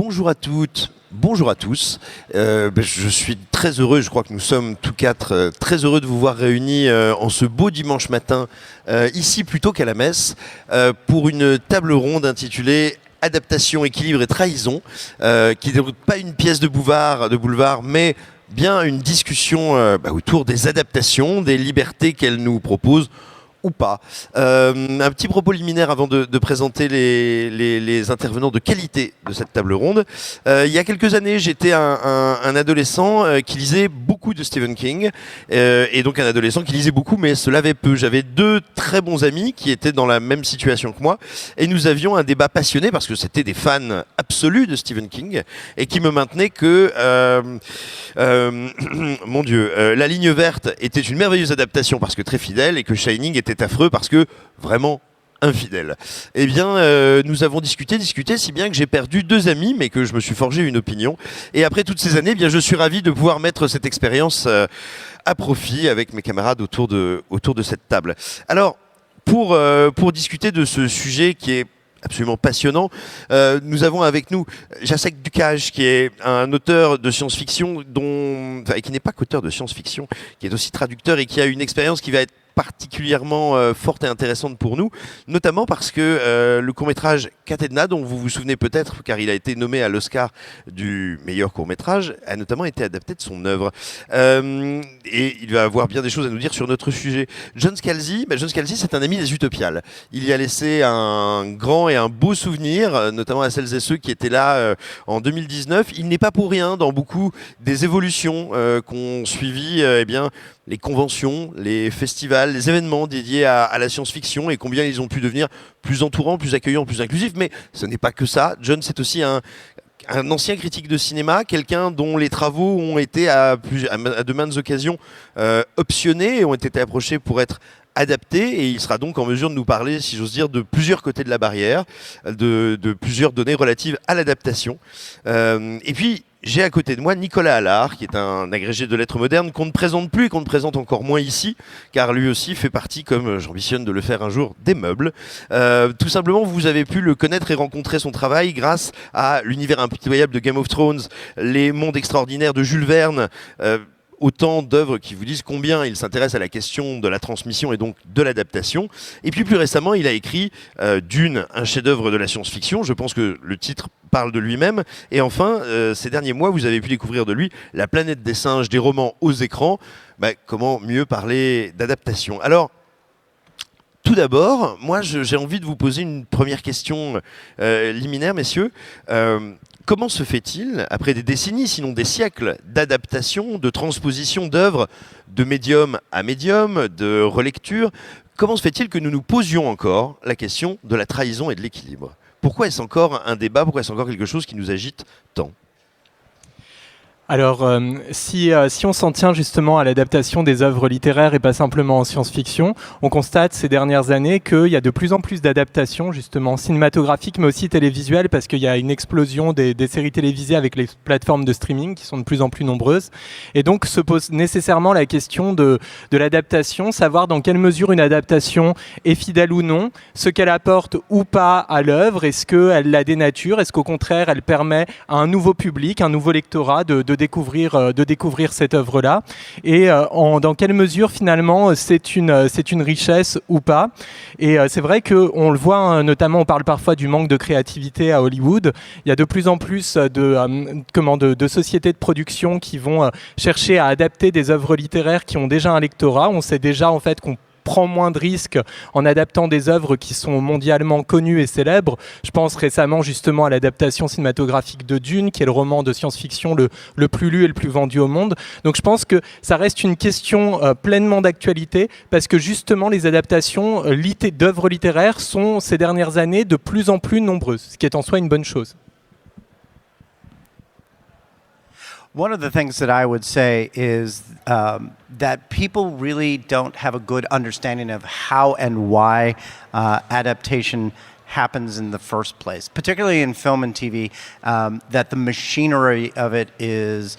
Bonjour à toutes, bonjour à tous. Je suis très heureux, je crois que nous sommes tous quatre très heureux de vous voir réunis en ce beau dimanche matin, ici plutôt qu'à la messe, pour une table ronde intitulée Adaptations, équilibre et trahison, qui n'est pas une pièce de boulevard, mais bien une discussion autour des adaptations, des libertés qu'elles nous proposent, ou pas. Un petit propos liminaire avant de présenter les intervenants de qualité de cette table ronde. Il y a quelques années, j'étais un adolescent qui lisait beaucoup de Stephen King, et donc un adolescent qui lisait beaucoup, mais se lavait peu. J'avais deux très bons amis qui étaient dans la même situation que moi, et nous avions un débat passionné, parce que c'était des fans absolus de Stephen King, et qui me maintenaient que, mon Dieu, La Ligne Verte était une merveilleuse adaptation parce que très fidèle, et que Shining était affreux parce que vraiment infidèle. Eh bien, nous avons discuté, si bien que j'ai perdu deux amis, mais que je me suis forgé une opinion. Et après toutes ces années, eh bien, je suis ravi de pouvoir mettre cette expérience à profit avec mes camarades autour de cette table. Alors, pour discuter de ce sujet qui est absolument passionnant, nous avons avec nous Jacek Dukaj, qui est un auteur de science-fiction, qui n'est pas qu'auteur de science-fiction, qui est aussi traducteur et qui a une expérience qui va être particulièrement forte et intéressante pour nous, notamment parce que le court-métrage Qu'est-ce, dont vous vous souvenez peut-être, car il a été nommé à l'Oscar du meilleur court-métrage, a notamment été adapté de son œuvre. Et il va avoir bien des choses à nous dire sur notre sujet. Jean Scalzi, c'est un ami des Utopiales. Il y a laissé un grand et un beau souvenir, notamment à celles et ceux qui étaient là en 2019. Il n'est pas pour rien dans beaucoup des évolutions qu'ont suivi les conventions, les festivals, les événements dédiés à la science-fiction, et combien ils ont pu devenir plus entourants, plus accueillants, plus inclusifs. Mais ce n'est pas que ça. John, c'est aussi un ancien critique de cinéma, quelqu'un dont les travaux ont été à de maintes occasions optionnés et ont été approchés pour être adapté, et il sera donc en mesure de nous parler, si j'ose dire, de plusieurs côtés de la barrière, de plusieurs données relatives à l'adaptation. Et puis, j'ai à côté de moi Nicolas Allard, qui est un agrégé de lettres modernes qu'on ne présente plus et qu'on ne présente encore moins ici, car lui aussi fait partie, comme j'ambitionne de le faire un jour, des meubles. Tout simplement, vous avez pu le connaître et rencontrer son travail grâce à l'univers impitoyable de Game of Thrones, les mondes extraordinaires de Jules Verne, autant d'œuvres qui vous disent combien il s'intéresse à la question de la transmission et donc de l'adaptation. Et puis plus récemment, il a écrit Dune, un chef-d'œuvre de la science-fiction. Je pense que le titre parle de lui-même. Et enfin, ces derniers mois, vous avez pu découvrir de lui La planète des singes, des romans aux écrans. Comment mieux parler d'adaptation? Alors, tout d'abord, moi, j'ai envie de vous poser une première question liminaire, messieurs. Comment se fait-il, après des décennies, sinon des siècles, d'adaptation, de transposition d'œuvres de médium à médium, de relecture, comment se fait-il que nous nous posions encore la question de la trahison et de l'équilibre? Pourquoi est-ce encore un débat? Pourquoi est-ce encore quelque chose qui nous agite tant? Alors, si on s'en tient justement à l'adaptation des œuvres littéraires et pas simplement en science-fiction, on constate ces dernières années qu'il y a de plus en plus d'adaptations justement cinématographiques mais aussi télévisuelles, parce qu'il y a une explosion des séries télévisées avec les plateformes de streaming qui sont de plus en plus nombreuses. Et donc se pose nécessairement la question de l'adaptation, savoir dans quelle mesure une adaptation est fidèle ou non, ce qu'elle apporte ou pas à l'œuvre, est-ce qu'elle la dénature, est-ce qu'au contraire elle permet à un nouveau public, un nouveau lectorat de découvrir cette œuvre-là, et dans quelle mesure finalement c'est une richesse ou pas. Et c'est vrai qu'on le voit, notamment on parle parfois du manque de créativité à Hollywood. Il y a de plus en plus de sociétés de production qui vont chercher à adapter des œuvres littéraires qui ont déjà un lectorat. On sait déjà en fait qu'on prend moins de risques en adaptant des œuvres qui sont mondialement connues et célèbres. Je pense récemment justement à l'adaptation cinématographique de Dune, qui est le roman de science-fiction le plus lu et le plus vendu au monde. Donc je pense que ça reste une question pleinement d'actualité, parce que justement les adaptations d'œuvres littéraires sont ces dernières années de plus en plus nombreuses, ce qui est en soi une bonne chose. One of the things that I would say is that people really don't have a good understanding of how and why adaptation happens in the first place, particularly in film and TV, that the machinery of it is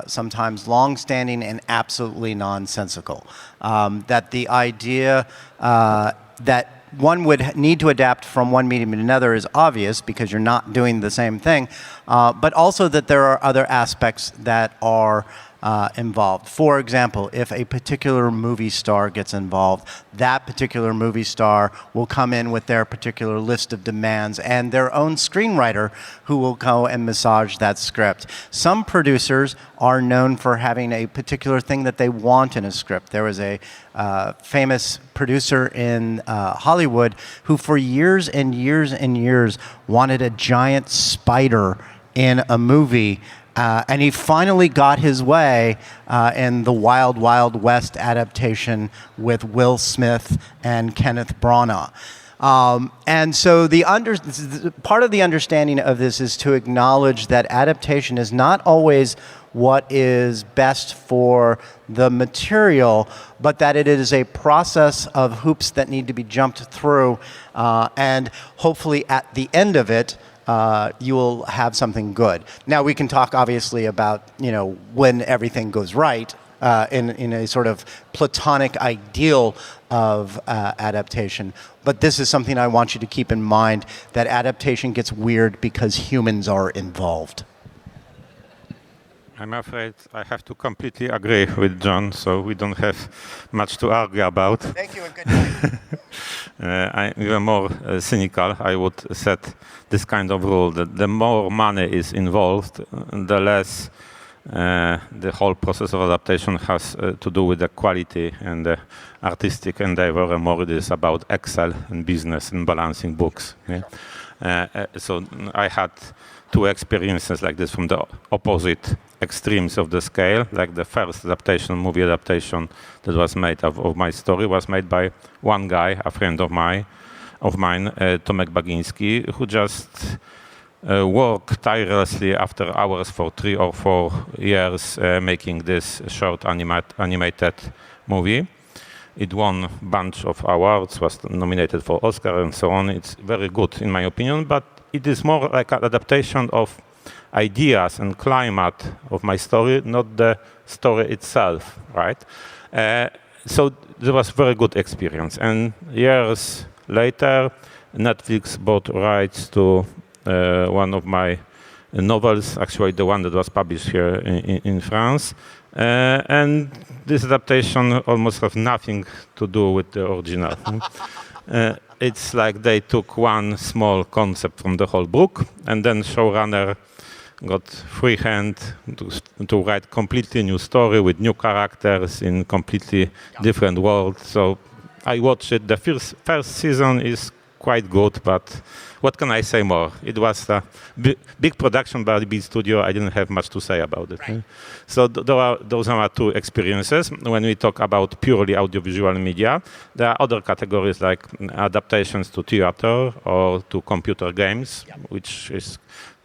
sometimes long-standing and absolutely nonsensical. That the idea that one would need to adapt from one medium to another is obvious because you're not doing the same thing, but also that there are other aspects that are involved. For example, if a particular movie star gets involved, that particular movie star will come in with their particular list of demands and their own screenwriter who will go and massage that script. Some producers are known for having a particular thing that they want in a script. There was a famous producer in Hollywood who for years and years and years wanted a giant spider in a movie. And he finally got his way in the Wild Wild West adaptation with Will Smith and Kenneth Branagh. And so part of the understanding of this is to acknowledge that adaptation is not always what is best for the material, but that it is a process of hoops that need to be jumped through, and hopefully at the end of it, you will have something good. Now we can talk obviously about when everything goes right in a sort of platonic ideal of adaptation. But this is something I want you to keep in mind, that adaptation gets weird because humans are involved. I'm afraid I have to completely agree with John, so we don't have much to argue about. Thank you and good night. I'm even more cynical. I would set this kind of rule that the more money is involved, the less the whole process of adaptation has to do with the quality and the artistic endeavor, and more it is about Excel and business and balancing books. Yeah? So I had two experiences like this from the opposite extremes of the scale. Like the first movie adaptation that was made of my story was made by one guy, a friend of mine, Tomek Bagiński, who just worked tirelessly after hours for 3 or 4 years making this short animated movie. It won a bunch of awards, was nominated for Oscar and so on. It's very good in my opinion, but it is more like an adaptation of ideas and climate of my story, not the story itself, right? So there was very good experience. And years later, Netflix bought rights to one of my novels, actually the one that was published here in France. And this adaptation almost has nothing to do with the original. It's like they took one small concept from the whole book, and then showrunner got free hand to write completely new story with new characters in completely different world. So I watched it. The first season is quite good, but what can I say more? It was a big production by the big studio. I didn't have much to say about it. Right. So those are our two experiences. When we talk about purely audiovisual media, there are other categories like adaptations to theater or to computer games, which is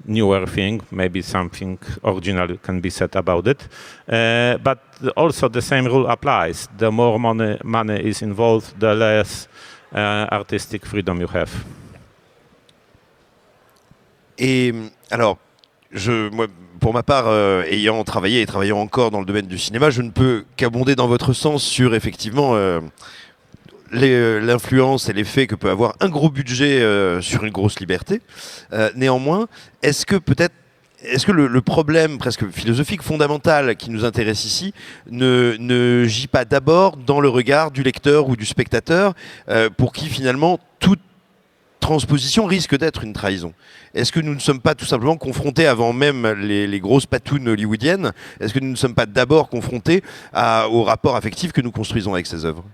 newer thing. Maybe something original can be said about it. But also the same rule applies. The more money is involved, the less artistic freedom you have. Et alors, moi, pour ma part, ayant travaillé et travaillant encore dans le domaine du cinéma, je ne peux qu'abonder dans votre sens sur effectivement l'influence et l'effet que peut avoir un gros budget sur une grosse liberté. Néanmoins, est-ce que le problème presque philosophique fondamental qui nous intéresse ici ne gît pas d'abord dans le regard du lecteur ou du spectateur pour qui finalement toute transposition risque d'être une trahison? Est-ce que nous ne sommes pas tout simplement confrontés, avant même les grosses patounes hollywoodiennes, est-ce que nous ne sommes pas d'abord confrontés au rapport affectif que nous construisons avec ces œuvres?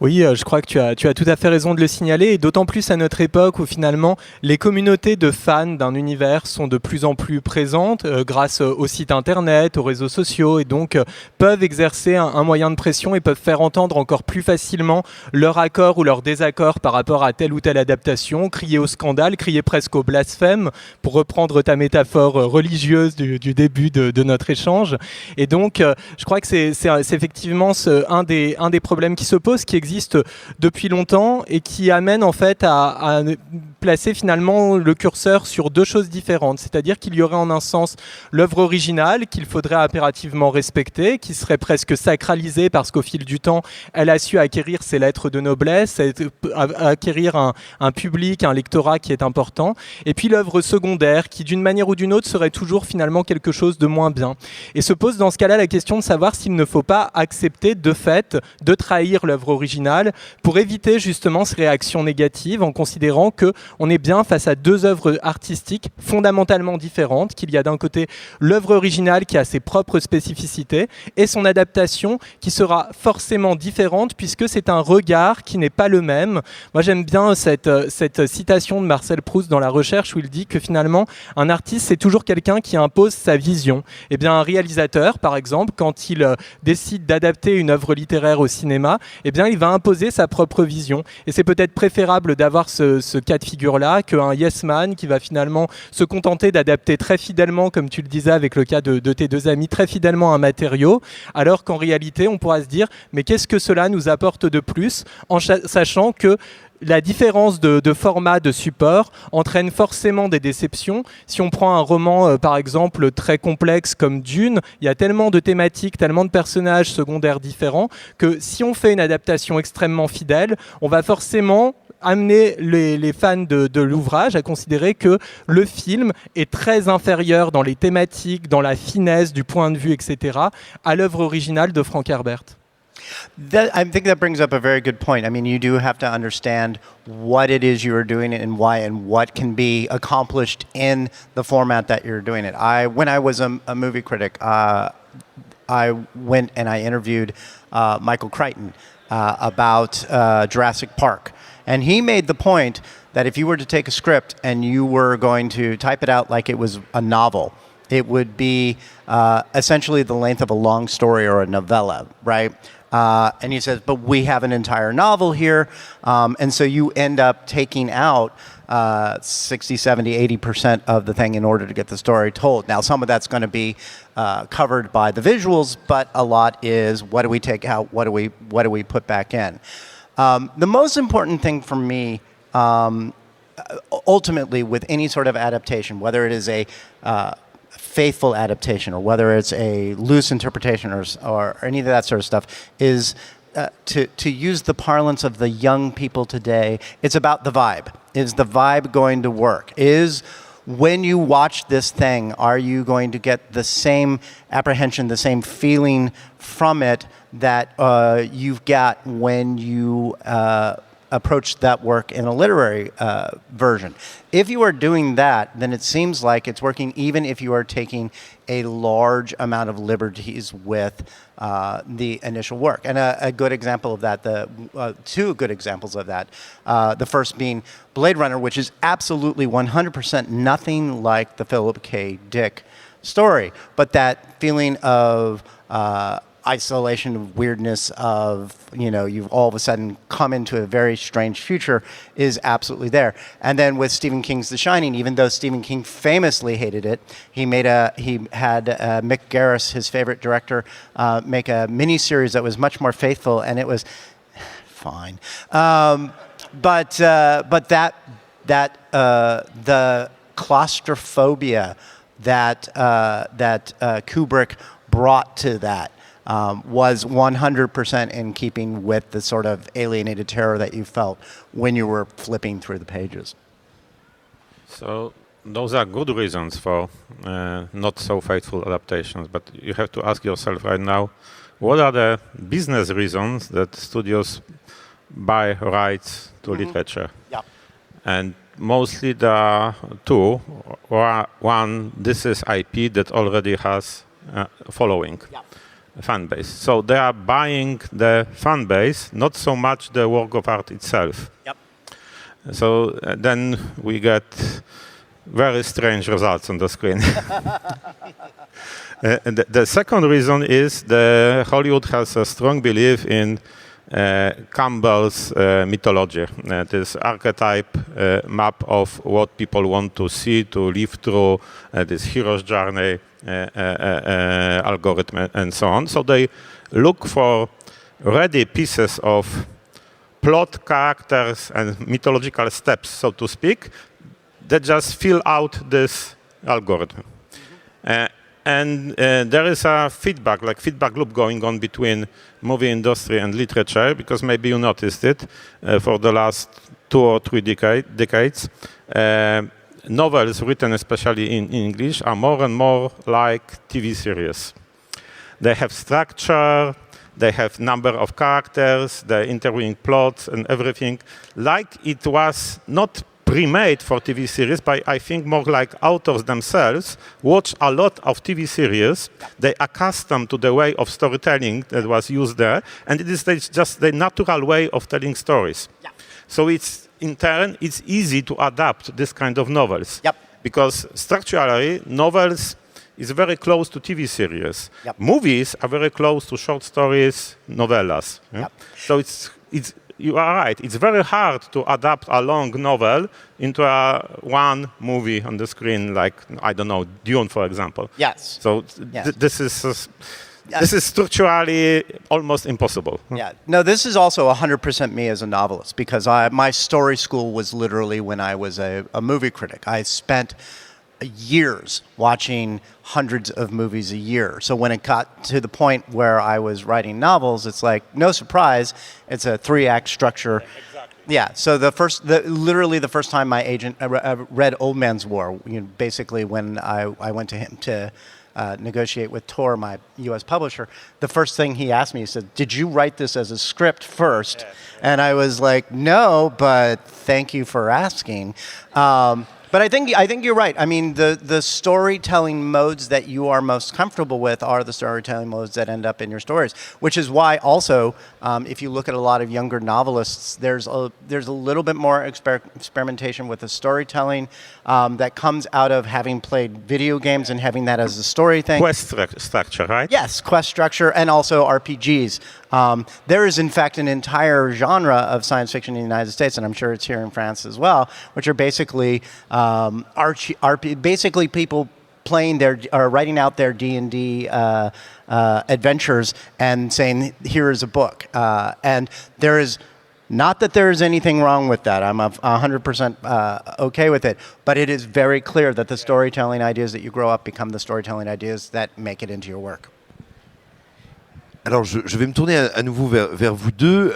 Oui, je crois que tu as tout à fait raison de le signaler, et d'autant plus à notre époque où finalement les communautés de fans d'un univers sont de plus en plus présentes grâce aux sites internet, aux réseaux sociaux, et donc peuvent exercer un moyen de pression et peuvent faire entendre encore plus facilement leur accord ou leur désaccord par rapport à telle ou telle adaptation, crier au scandale, crier presque au blasphème, pour reprendre ta métaphore religieuse du début de notre échange. Et donc je crois que c'est effectivement un des problèmes qui se pose, qui existe depuis longtemps et qui amène en fait à placer finalement le curseur sur deux choses différentes. C'est-à-dire qu'il y aurait en un sens l'œuvre originale qu'il faudrait impérativement respecter, qui serait presque sacralisée parce qu'au fil du temps, elle a su acquérir ses lettres de noblesse, acquérir un public, un lectorat qui est important. Et puis l'œuvre secondaire qui, d'une manière ou d'une autre, serait toujours finalement quelque chose de moins bien. Et se pose dans ce cas-là la question de savoir s'il ne faut pas accepter de fait de trahir l'œuvre originale pour éviter justement ces réactions négatives en considérant qu'on est bien face à deux œuvres artistiques fondamentalement différentes, qu'il y a d'un côté l'œuvre originale qui a ses propres spécificités et son adaptation qui sera forcément différente puisque c'est un regard qui n'est pas le même. Moi j'aime bien cette citation de Marcel Proust dans La Recherche où il dit que finalement un artiste c'est toujours quelqu'un qui impose sa vision. Eh bien un réalisateur par exemple quand il décide d'adapter une œuvre littéraire au cinéma, eh bien il va imposer sa propre vision et c'est peut-être préférable d'avoir ce cas de figure-là qu'un yes man qui va finalement se contenter d'adapter très fidèlement, comme tu le disais avec le cas de tes deux amis, très fidèlement un matériau, alors qu'en réalité on pourra se dire mais qu'est-ce que cela nous apporte de plus en sachant que la différence de format, de support, entraîne forcément des déceptions. Si on prend un roman, par exemple, très complexe comme Dune, il y a tellement de thématiques, tellement de personnages secondaires différents, que si on fait une adaptation extrêmement fidèle, on va forcément amener les fans de l'ouvrage à considérer que le film est très inférieur dans les thématiques, dans la finesse du point de vue, etc., à l'œuvre originale de Frank Herbert. I think that brings up a very good point. I mean, you do have to understand what it is you are doing and why and what can be accomplished in the format that you're doing it. When I was a movie critic, I went and I interviewed Michael Crichton about Jurassic Park. And he made the point that if you were to take a script and you were going to type it out like it was a novel, it would be essentially the length of a long story or a novella, right? And he says, but we have an entire novel here. And so you end up taking out 60, 70, 80% of the thing in order to get the story told. Now, some of that's going to be covered by the visuals, but a lot is what do we take out, what do we put back in? The most important thing for me, ultimately, with any sort of adaptation, whether it is a faithful adaptation or whether it's a loose interpretation or any of that sort of stuff, is to use the parlance of the young people today, it's about the vibe. Is the vibe going to work? When you watch this thing, are you going to get the same apprehension, the same feeling from it that you've got when you approach that work in a literary version? If you are doing that, then it seems like it's working even if you are taking a large amount of liberties with the initial work. And a good example of that, two good examples of that, the first being Blade Runner, which is absolutely 100% nothing like the Philip K. Dick story, but that feeling of isolation, of weirdness, of, you've all of a sudden come into a very strange future is absolutely there. And then with Stephen King's The Shining, even though Stephen King famously hated it, he had Mick Garris, his favorite director, make a miniseries that was much more faithful, and it was fine. But the claustrophobia that Kubrick brought to that was 100% in keeping with the sort of alienated terror that you felt when you were flipping through the pages. So those are good reasons for not so faithful adaptations, but you have to ask yourself right now, what are the business reasons that studios buy rights to literature? Yeah. And mostly there are two. One, this is IP that already has following. Yeah. Fan base. So they are buying the fan base, not so much the work of art itself. Yep. So then we get very strange results on the screen. The second reason is Hollywood has a strong belief in Campbell's mythology, this archetype map of what people want to see, to live through, this hero's journey algorithm and so on. So they look for ready pieces of plot, characters, and mythological steps, so to speak, that just fill out this algorithm. And there is a feedback loop going on between movie industry and literature, because maybe you noticed it for the last 2 or 3 decades. Novels written especially in English are more and more like TV series. They have structure, they have number of characters, they're interweaving plots and everything. Like it was not pre-made for TV series, but I think more like authors themselves watch a lot of TV series. They accustomed to the way of storytelling that was used there, and it is just the natural way of telling stories. Yeah. So in turn, it's easy to adapt this kind of novels. Yep. Because structurally, novels is very close to TV series. Yep. Movies are very close to short stories, novellas. Yeah? Yep. So you are right. It's very hard to adapt a long novel into one movie on the screen, like, I don't know, Dune, for example. Yes. So this is structurally almost impossible. Yeah. No, this is also 100% me as a novelist, because my story school was literally when I was a movie critic. I spent years watching hundreds of movies a year. So when it got to the point where I was writing novels, it's like, no surprise, it's a 3-act structure. Exactly. Yeah. So literally the first time my agent read Old Man's War, basically when I went to him to negotiate with Tor, my U.S. publisher, the first thing he asked me, he said, "Did you write this as a script first?" Yes. And I was like, "No, but thank you for asking." But I think you're right. I mean, the storytelling modes that you are most comfortable with are the storytelling modes that end up in your stories, which is why also, if you look at a lot of younger novelists, there's a little bit more experimentation with the storytelling that comes out of having played video games and having that as a story thing. Quest structure, right? Yes, quest structure, and also RPGs. There is, in fact, an entire genre of science fiction in the United States, and I'm sure it's here in France as well, which are basically basically people playing or writing out their D&D adventures and saying, "Here is a book." And there is not that there is anything wrong with that. I'm 100% okay with it, but it is very clear that the storytelling ideas that you grow up become the storytelling ideas that make it into your work. Alors, je vais me tourner à nouveau vers vous deux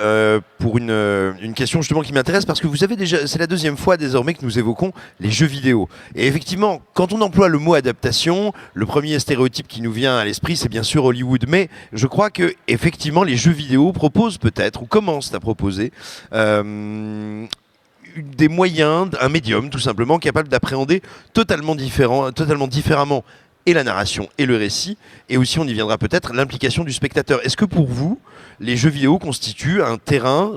pour une question justement qui m'intéresse, parce que vous avez déjà, c'est la 2e fois désormais que nous évoquons les jeux vidéo. Et effectivement, quand on emploie le mot adaptation, le premier stéréotype qui nous vient à l'esprit, c'est bien sûr Hollywood. Mais je crois que effectivement, les jeux vidéo proposent peut-être, ou commencent à proposer, des moyens, un médium tout simplement capable d'appréhender totalement différemment et la narration et le récit, et aussi, on y viendra peut-être, l'implication du spectateur. Est-ce que pour vous, les jeux vidéo constituent un terrain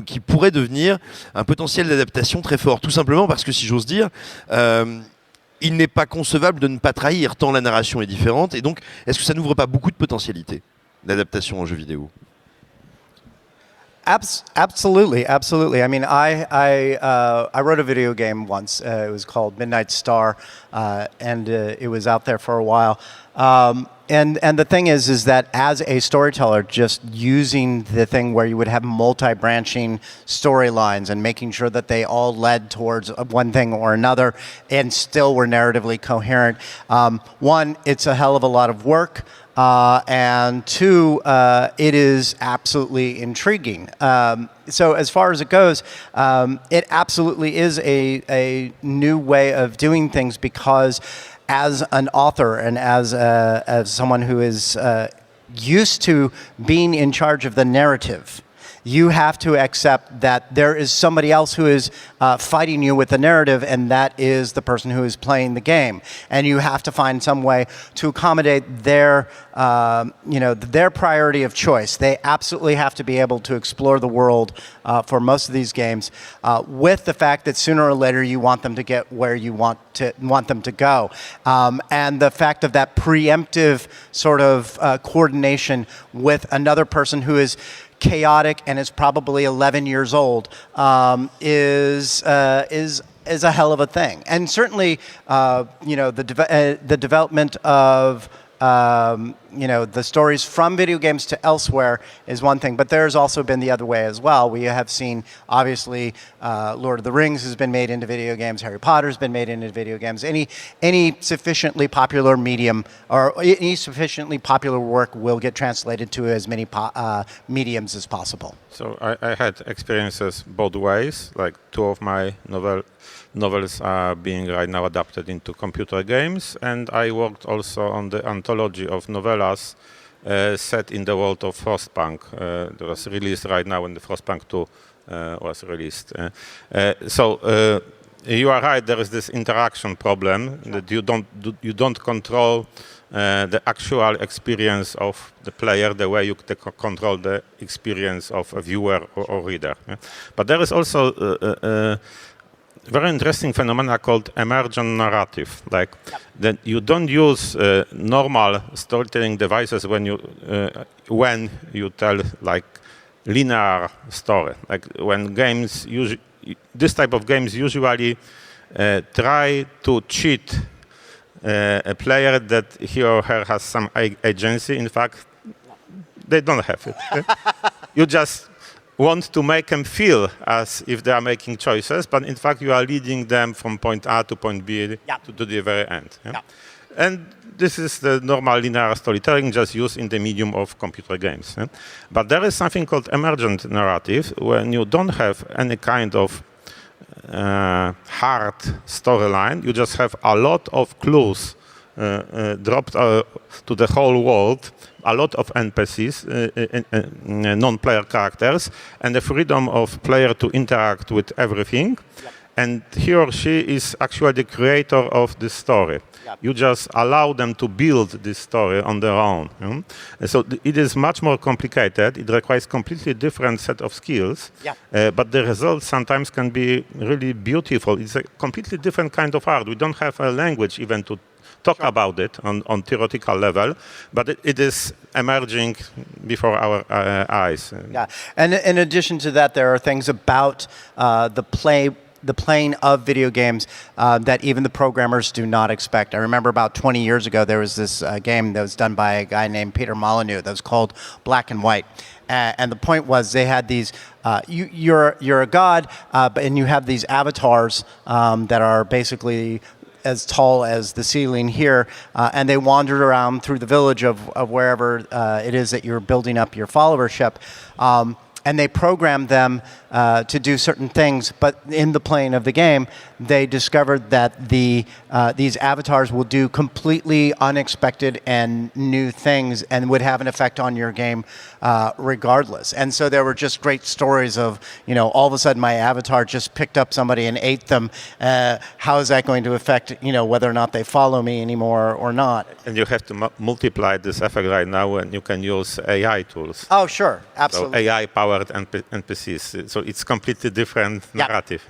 qui pourrait devenir un potentiel d'adaptation très fort? Tout simplement parce que, si j'ose dire, il n'est pas concevable de ne pas trahir, tant la narration est différente, et donc, est-ce que ça n'ouvre pas beaucoup de potentialités d'adaptation en jeux vidéo? Absolutely. I mean, I wrote a video game once. It was called Midnight Star, and it was out there for a while. And the thing is that as a storyteller, just using the thing where you would have multi-branching storylines and making sure that they all led towards one thing or another and still were narratively coherent. One, it's a hell of a lot of work. And 2, it is absolutely intriguing. So as far as it goes, it absolutely is a new way of doing things, because as an author and as someone who is used to being in charge of the narrative, you have to accept that there is somebody else who is fighting you with the narrative, and that is the person who is playing the game. And you have to find some way to accommodate their priority of choice. They absolutely have to be able to explore the world for most of these games, with the fact that sooner or later you want them to get where you want them to go. And the fact of that preemptive sort of coordination with another person who is chaotic and is probably 11 years old is a hell of a thing. And certainly, the development of the stories from video games to elsewhere is one thing, but there's also been the other way as well. We have seen, obviously, Lord of the Rings has been made into video games, Harry Potter's been made into video games. Any sufficiently popular medium or any sufficiently popular work will get translated to as many mediums as possible. So I had experiences both ways. Like 2 of my novels are being right now adapted into computer games, and I worked also on the anthology of novellas set in the world of Frostpunk. That was released right now when the Frostpunk 2 was released. So you are right. There is this interaction problem that you don't control the actual experience of the player the way you control the experience of a viewer or reader. But there is also very interesting phenomena called emergent narrative. Like that you don't use normal storytelling devices when you tell like linear story. Like when games this type of games usually try to cheat a player that he or her has some agency. In fact, they don't have it. You just want to make them feel as if they are making choices, but in fact you are leading them from point A to point B to the very end. And this is the normal linear storytelling just used in the medium of computer games. But there is something called emergent narrative when you don't have any kind of hard storyline. You just have a lot of clues dropped to the whole world, a lot of NPCs, non-player characters, and the freedom of player to interact with everything. Yep. And he or she is actually the creator of this story. Yep. You just allow them to build this story on their own. And so it is much more complicated. It requires completely different set of skills, but the results sometimes can be really beautiful. It's a completely different kind of art. We don't have a language even to talk about it on theoretical level, but it is emerging before our eyes. Yeah, and in addition to that, there are things about the playing of video games that even the programmers do not expect. I remember about 20 years ago, there was this game that was done by a guy named Peter Molyneux that was called Black and White. And the point was they had these, you're a god, and you have these avatars that are basically as tall as the ceiling here, and they wandered around through the village of wherever it is that you're building up your followership. And they programmed them to do certain things, but in the playing of the game, they discovered that these avatars will do completely unexpected and new things and would have an effect on your game regardless. And so there were just great stories of, all of a sudden my avatar just picked up somebody and ate them. How is that going to affect, whether or not they follow me anymore or not? And you have to multiply this effect right now, and you can use AI tools. Oh, sure, absolutely. So AI-powered NPCs. So it's completely different narrative.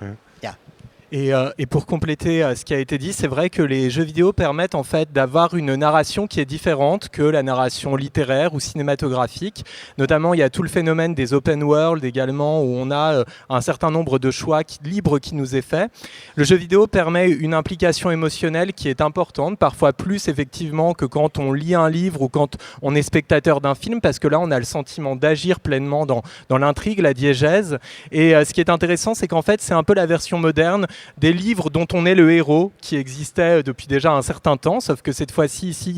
Et pour compléter ce qui a été dit, c'est vrai que les jeux vidéo permettent en fait d'avoir une narration qui est différente que la narration littéraire ou cinématographique. Notamment, il y a tout le phénomène des open world également, où on a un certain nombre de choix libres qui nous est fait. Le jeu vidéo permet une implication émotionnelle qui est importante, parfois plus effectivement que quand on lit un livre ou quand on est spectateur d'un film, parce que là, on a le sentiment d'agir pleinement dans l'intrigue, la diégèse. Et ce qui est intéressant, c'est qu'en fait, c'est un peu la version moderne des livres dont on est le héros, qui existaient depuis déjà un certain temps, sauf que cette fois-ci, ici, il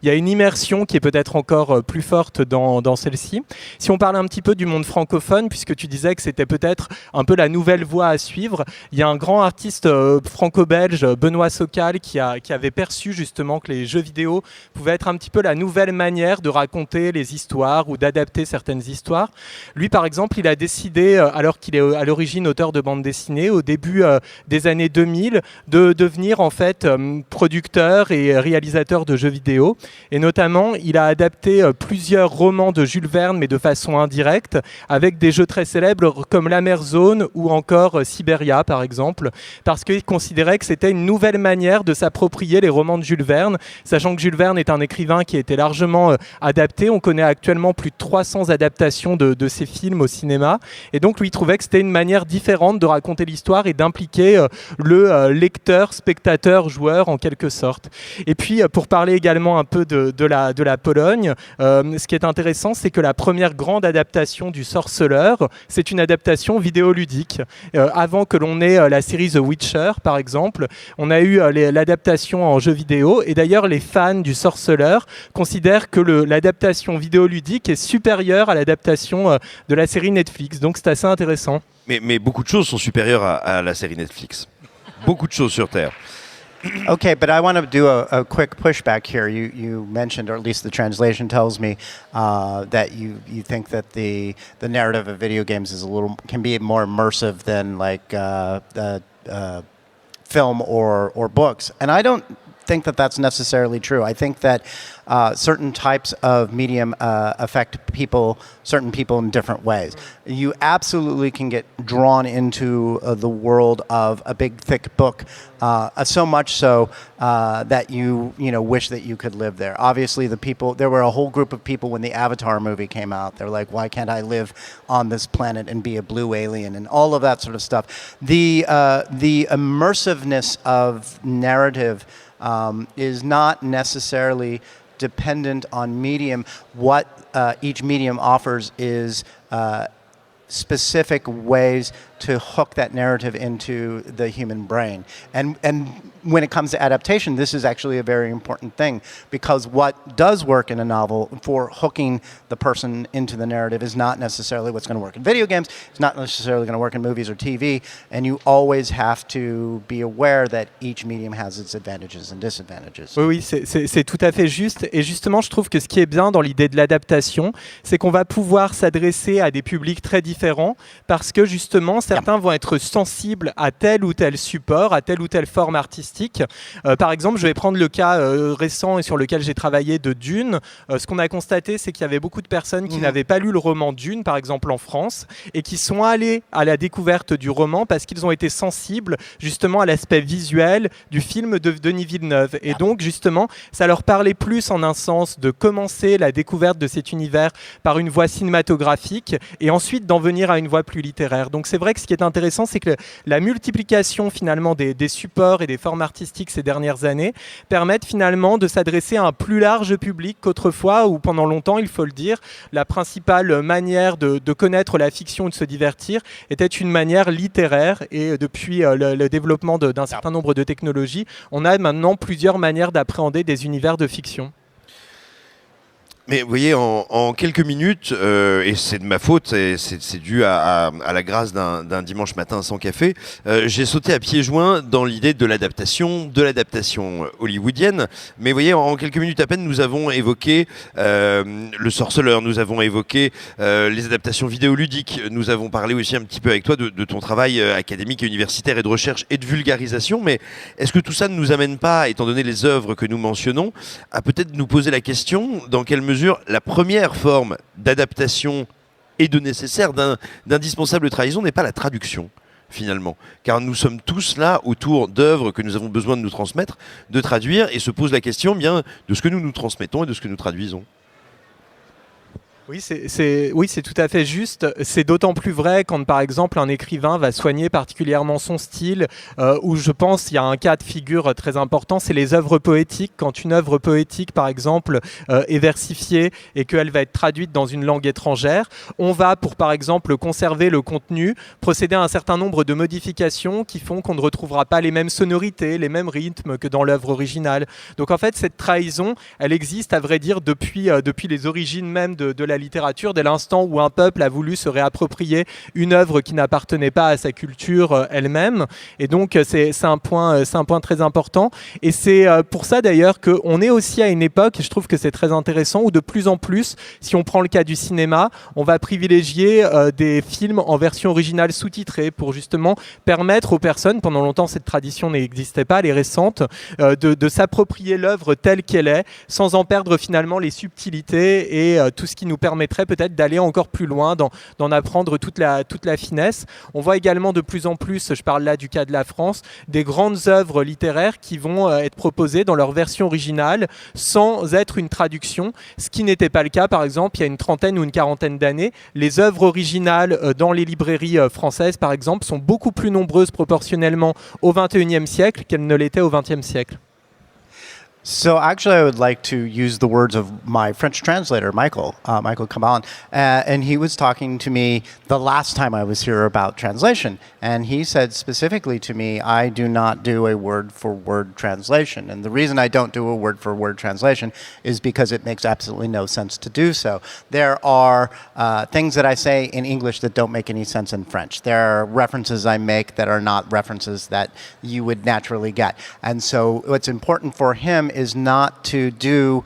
y a une immersion qui est peut-être encore plus forte dans celle-ci. Si on parle un petit peu du monde francophone, puisque tu disais que c'était peut-être un peu la nouvelle voie à suivre, il y a un grand artiste franco-belge, Benoît Socal, qui avait perçu justement que les jeux vidéo pouvaient être un petit peu la nouvelle manière de raconter les histoires ou d'adapter certaines histoires. Lui, par exemple, il a décidé, alors qu'il est à l'origine auteur de bande dessinée, au début des années 2000, de devenir en fait producteur et réalisateur de jeux vidéo. Et notamment, il a adapté plusieurs romans de Jules Verne, mais de façon indirecte, avec des jeux très célèbres comme La Mer Zone ou encore Siberia, par exemple, parce qu'il considérait que c'était une nouvelle manière de s'approprier les romans de Jules Verne, sachant que Jules Verne est un écrivain qui a été largement adapté. On connaît actuellement plus de 300 adaptations de ses films au cinéma. Et donc, lui, il trouvait que c'était une manière différente de raconter l'histoire et d'impliquer est le lecteur, spectateur, joueur en quelque sorte. Et puis pour parler également un peu de la Pologne, ce qui est intéressant, c'est que la première grande adaptation du Sorceleur, c'est une adaptation vidéoludique. Avant que l'on ait la série The Witcher, par exemple, on a eu l'adaptation en jeu vidéo. Et d'ailleurs, les fans du Sorceleur considèrent que l'adaptation vidéoludique est supérieure à l'adaptation de la série Netflix. Donc c'est assez intéressant. Mais beaucoup de choses sont supérieures à la série Netflix. Beaucoup de choses sur Terre. Okay, but I want to do a quick pushback here. You mentioned, or at least the translation tells me, that you think that the narrative of video games is can be more immersive than like film or books, and I don't think that that's necessarily true. I think that certain types of medium affect certain people in different ways. You absolutely can get drawn into the world of a big, thick book, so much so that you wish that you could live there. Obviously, there were a whole group of people when the Avatar movie came out. They're like, why can't I live on this planet and be a blue alien and all of that sort of stuff. The immersiveness of narrative is not necessarily dependent on medium. What each medium offers is specific ways to hook that narrative into the human brain. And when it comes to adaptation, this is actually a very important thing, because what does work in a novel for hooking the person into the narrative is not necessarily what's going to work in video games. It's not necessarily going to work in movies or TV. And you always have to be aware that each medium has its advantages and disadvantages. Oui, c'est tout à fait juste. Et justement, je trouve que ce qui est bien dans l'idée de l'adaptation, c'est qu'on va pouvoir s'adresser à des publics très différents, parce que justement, certains vont être sensibles à tel ou tel support, à telle ou telle forme artistique. Par exemple, je vais prendre le cas récent et sur lequel j'ai travaillé de Dune. Ce qu'on a constaté, c'est qu'il y avait beaucoup de personnes qui n'avaient pas lu le roman Dune, par exemple en France, et qui sont allées à la découverte du roman parce qu'ils ont été sensibles justement à l'aspect visuel du film de Denis Villeneuve. Et donc, justement, ça leur parlait plus en un sens de commencer la découverte de cet univers par une voie cinématographique et ensuite d'en venir à une voie plus littéraire. Donc, c'est vrai que ce qui est intéressant, c'est que la multiplication finalement des supports et des formes artistiques ces dernières années permettent finalement de s'adresser à un plus large public qu'autrefois, où pendant longtemps, il faut le dire, la principale manière de connaître la fiction et de se divertir était une manière littéraire. Et depuis le développement d'un certain nombre de technologies, on a maintenant plusieurs manières d'appréhender des univers de fiction. Mais vous voyez, en quelques minutes, et c'est de ma faute, c'est dû à la grâce d'un dimanche matin sans café, j'ai sauté à pieds joints dans l'idée de l'adaptation hollywoodienne. Mais vous voyez, en quelques minutes à peine, nous avons évoqué le Sorceleur, nous avons évoqué les adaptations vidéoludiques, nous avons parlé aussi un petit peu avec toi de ton travail académique et universitaire et de recherche et de vulgarisation. Mais est-ce que tout ça ne nous amène pas, étant donné les œuvres que nous mentionnons, à peut-être nous poser la question dans quelle mesure la première forme d'adaptation et de nécessaire d'indispensable trahison n'est pas la traduction, finalement. Car nous sommes tous là autour d'œuvres que nous avons besoin de nous transmettre, de traduire, et se pose la question bien de ce que nous transmettons et de ce que nous traduisons. Oui, c'est tout à fait juste. C'est d'autant plus vrai quand, par exemple, un écrivain va soigner particulièrement son style, où je pense qu'il y a un cas de figure très important, c'est les œuvres poétiques. Quand une œuvre poétique, par exemple, est versifiée et qu'elle va être traduite dans une langue étrangère, on va, pour par exemple conserver le contenu, procéder à un certain nombre de modifications qui font qu'on ne retrouvera pas les mêmes sonorités, les mêmes rythmes que dans l'œuvre originale. Donc en fait, cette trahison, elle existe, à vrai dire, depuis les origines même de la littérature, dès l'instant où un peuple a voulu se réapproprier une œuvre qui n'appartenait pas à sa culture elle-même. Et donc c'est un point très important. Et c'est pour ça d'ailleurs qu'on est aussi à une époque, et je trouve que c'est très intéressant, où de plus en plus, si on prend le cas du cinéma, on va privilégier des films en version originale sous-titrée pour justement permettre aux personnes, pendant longtemps cette tradition n'existait pas, les récentes, de s'approprier l'œuvre telle qu'elle est, sans en perdre finalement les subtilités et tout ce qui nous permettrait peut-être d'aller encore plus loin, d'en apprendre toute la finesse. On voit également de plus en plus, je parle là du cas de la France, des grandes œuvres littéraires qui vont être proposées dans leur version originale sans être une traduction, ce qui n'était pas le cas par exemple il y a une trentaine ou une quarantaine d'années. Les œuvres originales dans les librairies françaises par exemple sont beaucoup plus nombreuses proportionnellement au XXIe siècle qu'elles ne l'étaient au XXe siècle. So actually, I would like to use the words of my French translator, Michael Caban, and he was talking to me the last time I was here about translation, and he said specifically to me, I do not do a word-for-word translation, and the reason I don't do a word-for-word translation is because it makes absolutely no sense to do so. There are things that I say in English that don't make any sense in French. There are references I make that are not references that you would naturally get, and so what's important for him is not to do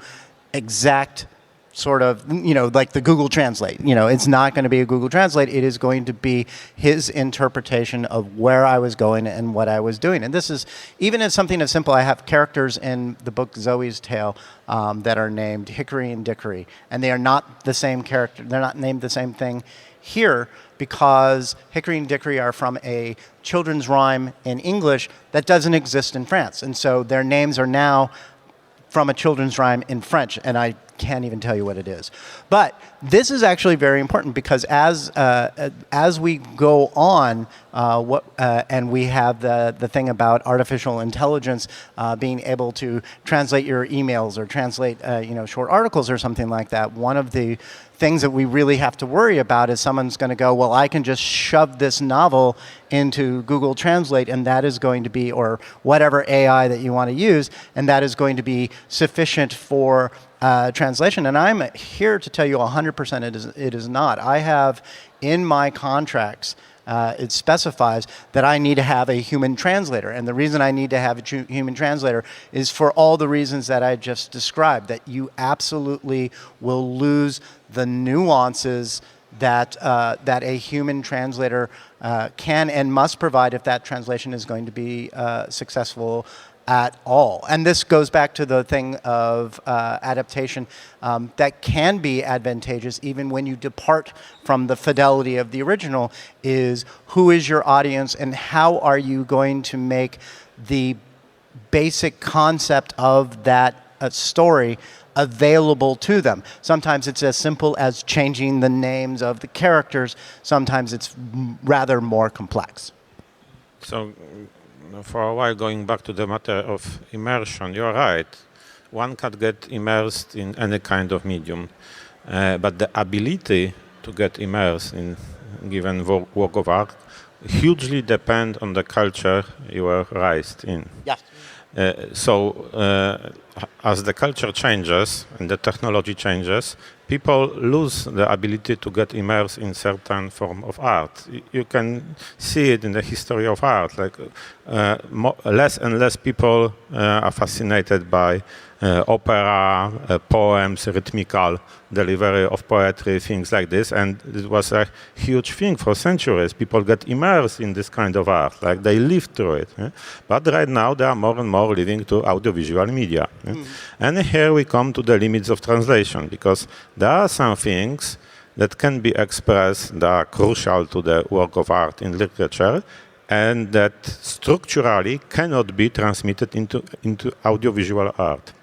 exact sort of, like the Google Translate. It's not going to be a Google Translate. It is going to be his interpretation of where I was going and what I was doing. And this is, even in something as simple, I have characters in the book Zoe's Tale that are named Hickory and Dickory. And they are not the same character. They're not named the same thing here because Hickory and Dickory are from a children's rhyme in English that doesn't exist in France. And so their names are now from a children's rhyme in French, and I can't even tell you what it is. But this is actually very important because as we go on, and we have the thing about artificial intelligence being able to translate your emails or translate short articles or something like that, one of the things that we really have to worry about is someone's going to go, well, I can just shove this novel into Google Translate and that is going to be, or whatever AI that you want to use, and that is going to be sufficient for translation. And I'm here to tell you 100% it is not. I have in my contracts, it specifies that I need to have a human translator. And the reason I need to have a human translator is for all the reasons that I just described, that you absolutely will lose the nuances that a human translator can and must provide if that translation is going to be successful at all. And this goes back to the thing of adaptation that can be advantageous even when you depart from the fidelity of the original, is who is your audience and how are you going to make the basic concept of that story available to them. Sometimes it's as simple as changing the names of the characters. Sometimes it's rather more complex. So for a while, going back to the matter of immersion, you're right. One can get immersed in any kind of medium, but the ability to get immersed in given work of art hugely depend on the culture you were raised in. Yes. As the culture changes and the technology changes, people lose the ability to get immersed in certain form of art. You can see it in the history of art. Like less and less people are fascinated by opera, poems, rhythmical delivery of poetry, things like this. And it was a huge thing for centuries. People get immersed in this kind of art, like they live through it. But right now, they are more and more living to audiovisual media. And here we come to the limits of translation, because there are some things that can be expressed that are crucial to the work of art in literature, and that structurally cannot be transmitted into audiovisual art.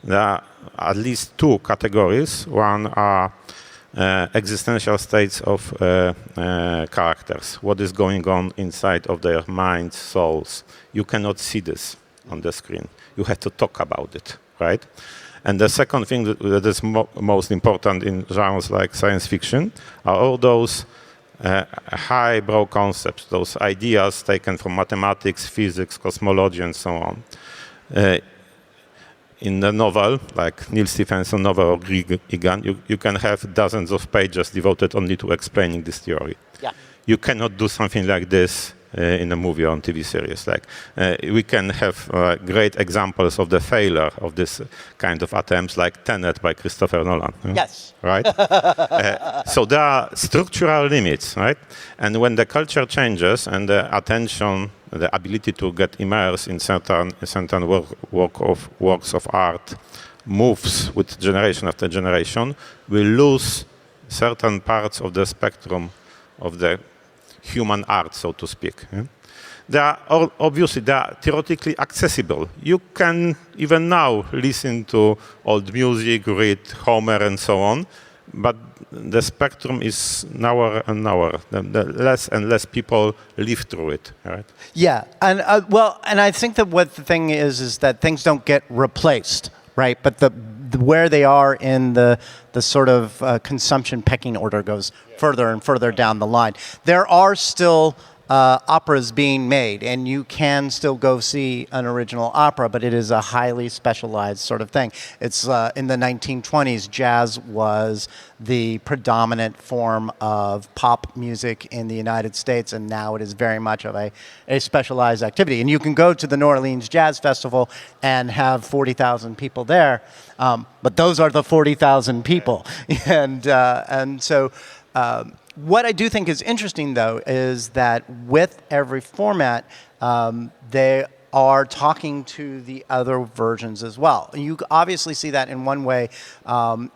There are at least two categories. One are existential states of characters. What is going on inside of their minds, souls. You cannot see this on the screen. You have to talk about it, right? And the second thing that is most important in genres like science fiction are all those highbrow concepts, those ideas taken from mathematics, physics, cosmology, and so on. In a novel, like Neil Stephenson's novel or Grieg Egan, you can have dozens of pages devoted only to explaining this theory. Yeah. You cannot do something like this in a movie or on TV series. Like we can have great examples of the failure of this kind of attempts, like Tenet by Christopher Nolan. Yes. Right? So there are structural limits, right? And when the culture changes and the attention, the ability to get immersed in certain works of art moves with generation after generation, we lose certain parts of the spectrum of the human art, so to speak. Yeah? They are obviously they are theoretically accessible. You can even now listen to old music, read Homer, and so on, but the spectrum is narrower and narrower. The less and less people live through it. Right? Yeah, and and I think that what the thing is that things don't get replaced, right? But where they are in the sort of consumption pecking order goes further and further down the line. There are still operas being made, and you can still go see an original opera, but it is a highly specialized sort of thing. It's in the 1920s, jazz was the predominant form of pop music in the United States, and now it is very much of a specialized activity. And you can go to the New Orleans Jazz Festival and have 40,000 people there, but those are the 40,000 people. And so what I do think is interesting, though, is that with every format, they are talking to the other versions as well. You obviously see that in one way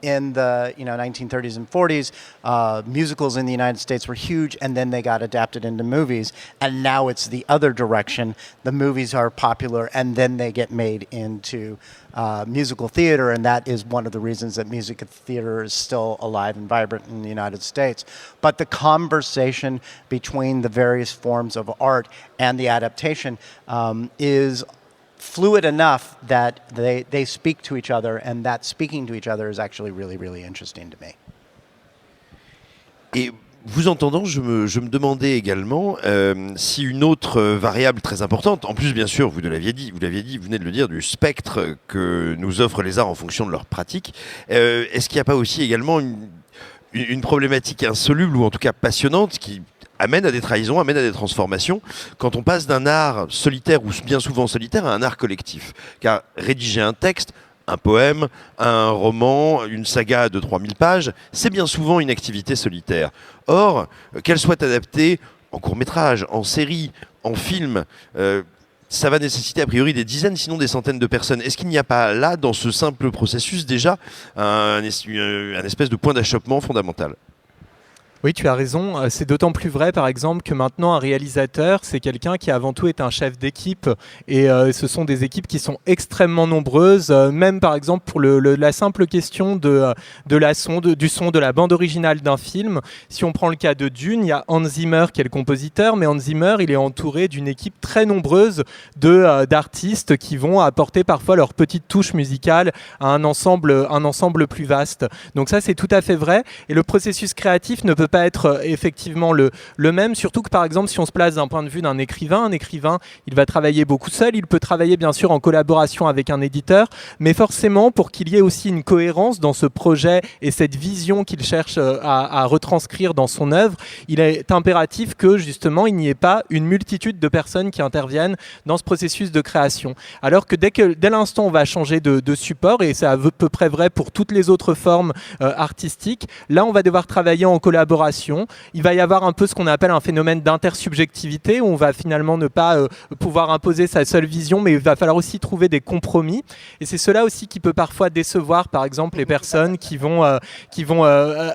in the 1930s and 40s. Musicals in the United States were huge, and then they got adapted into movies. And now it's the other direction. The movies are popular, and then they get made into musical theater, and that is one of the reasons that musical theater is still alive and vibrant in the United States. But the conversation between the various forms of art and the adaptation is fluid enough that they speak to each other, and that speaking to each other is actually really, really interesting to me. Et vous entendant, je me demandais également si une autre variable très importante, en plus bien sûr, vous l'aviez dit, vous venez de le dire, du spectre que nous offrent les arts en fonction de leur pratique, est-ce qu'il n'y a pas aussi également une problématique insoluble, ou en tout cas passionnante, qui amène à des trahisons, amène à des transformations, quand on passe d'un art solitaire, ou bien souvent solitaire, à un art collectif. Car rédiger un texte, un poème, un roman, une saga de 3000 pages, c'est bien souvent une activité solitaire. Or, qu'elle soit adaptée en court-métrage, en série, en film, ça va nécessiter a priori des dizaines, sinon des centaines de personnes. Est-ce qu'il n'y a pas là, dans ce simple processus, déjà un espèce de point d'achoppement fondamental ? Oui, tu as raison. C'est d'autant plus vrai, par exemple, que maintenant, un réalisateur, c'est quelqu'un qui avant tout est un chef d'équipe. Et ce sont des équipes qui sont extrêmement nombreuses. Même, par exemple, pour la simple question du son de la bande originale d'un film. Si on prend le cas de Dune, il y a Hans Zimmer qui est le compositeur. Mais Hans Zimmer, il est entouré d'une équipe très nombreuse d'artistes qui vont apporter parfois leur petite touche musicale à un ensemble plus vaste. Donc ça, c'est tout à fait vrai. Et le processus créatif ne peut pas être effectivement le même, surtout que par exemple si on se place d'un point de vue d'un écrivain, il va travailler beaucoup seul, il peut travailler bien sûr en collaboration avec un éditeur, mais forcément pour qu'il y ait aussi une cohérence dans ce projet et cette vision qu'il cherche à retranscrire dans son œuvre, il est impératif que justement il n'y ait pas une multitude de personnes qui interviennent dans ce processus de création. Alors que dès l'instant on va changer de support, et c'est à peu près vrai pour toutes les autres formes artistiques, là on va devoir travailler en collaboration. Il va y avoir un peu ce qu'on appelle un phénomène d'intersubjectivité, où on va finalement ne pas pouvoir imposer sa seule vision, mais il va falloir aussi trouver des compromis. Et c'est cela aussi qui peut parfois décevoir, par exemple, les personnes qui vont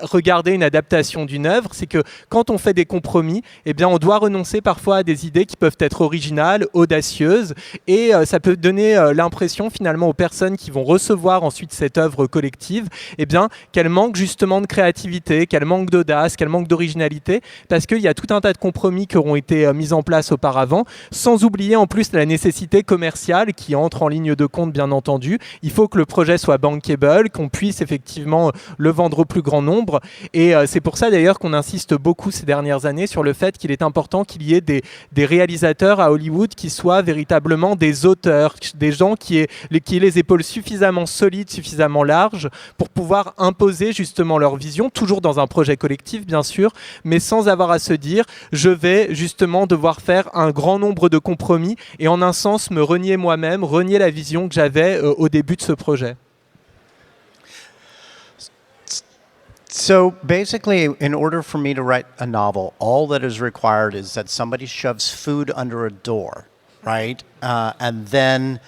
regarder une adaptation d'une œuvre. C'est que quand on fait des compromis, eh bien, on doit renoncer parfois à des idées qui peuvent être originales, audacieuses, et ça peut donner l'impression finalement aux personnes qui vont recevoir ensuite cette œuvre collective, eh bien, qu'elle manque justement de créativité, qu'elle manque d'audace, qu'elle manque d'originalité, parce qu'il y a tout un tas de compromis qui auront été mis en place auparavant, sans oublier en plus la nécessité commerciale qui entre en ligne de compte, bien entendu. Il faut que le projet soit bankable, qu'on puisse effectivement le vendre au plus grand nombre, et c'est pour ça d'ailleurs qu'on insiste beaucoup ces dernières années sur le fait qu'il est important qu'il y ait des réalisateurs à Hollywood qui soient véritablement des auteurs, des gens qui aient les épaules suffisamment solides, suffisamment larges pour pouvoir imposer justement leur vision, toujours dans un projet collectif bien sûr, mais sans avoir à se dire je vais justement devoir faire un grand nombre de compromis et en un sens me renier moi-même, renier la vision que j'avais au début de ce projet. So basically, in order for me to write a novel, all that is required is that somebody shoves food under a door, right? And then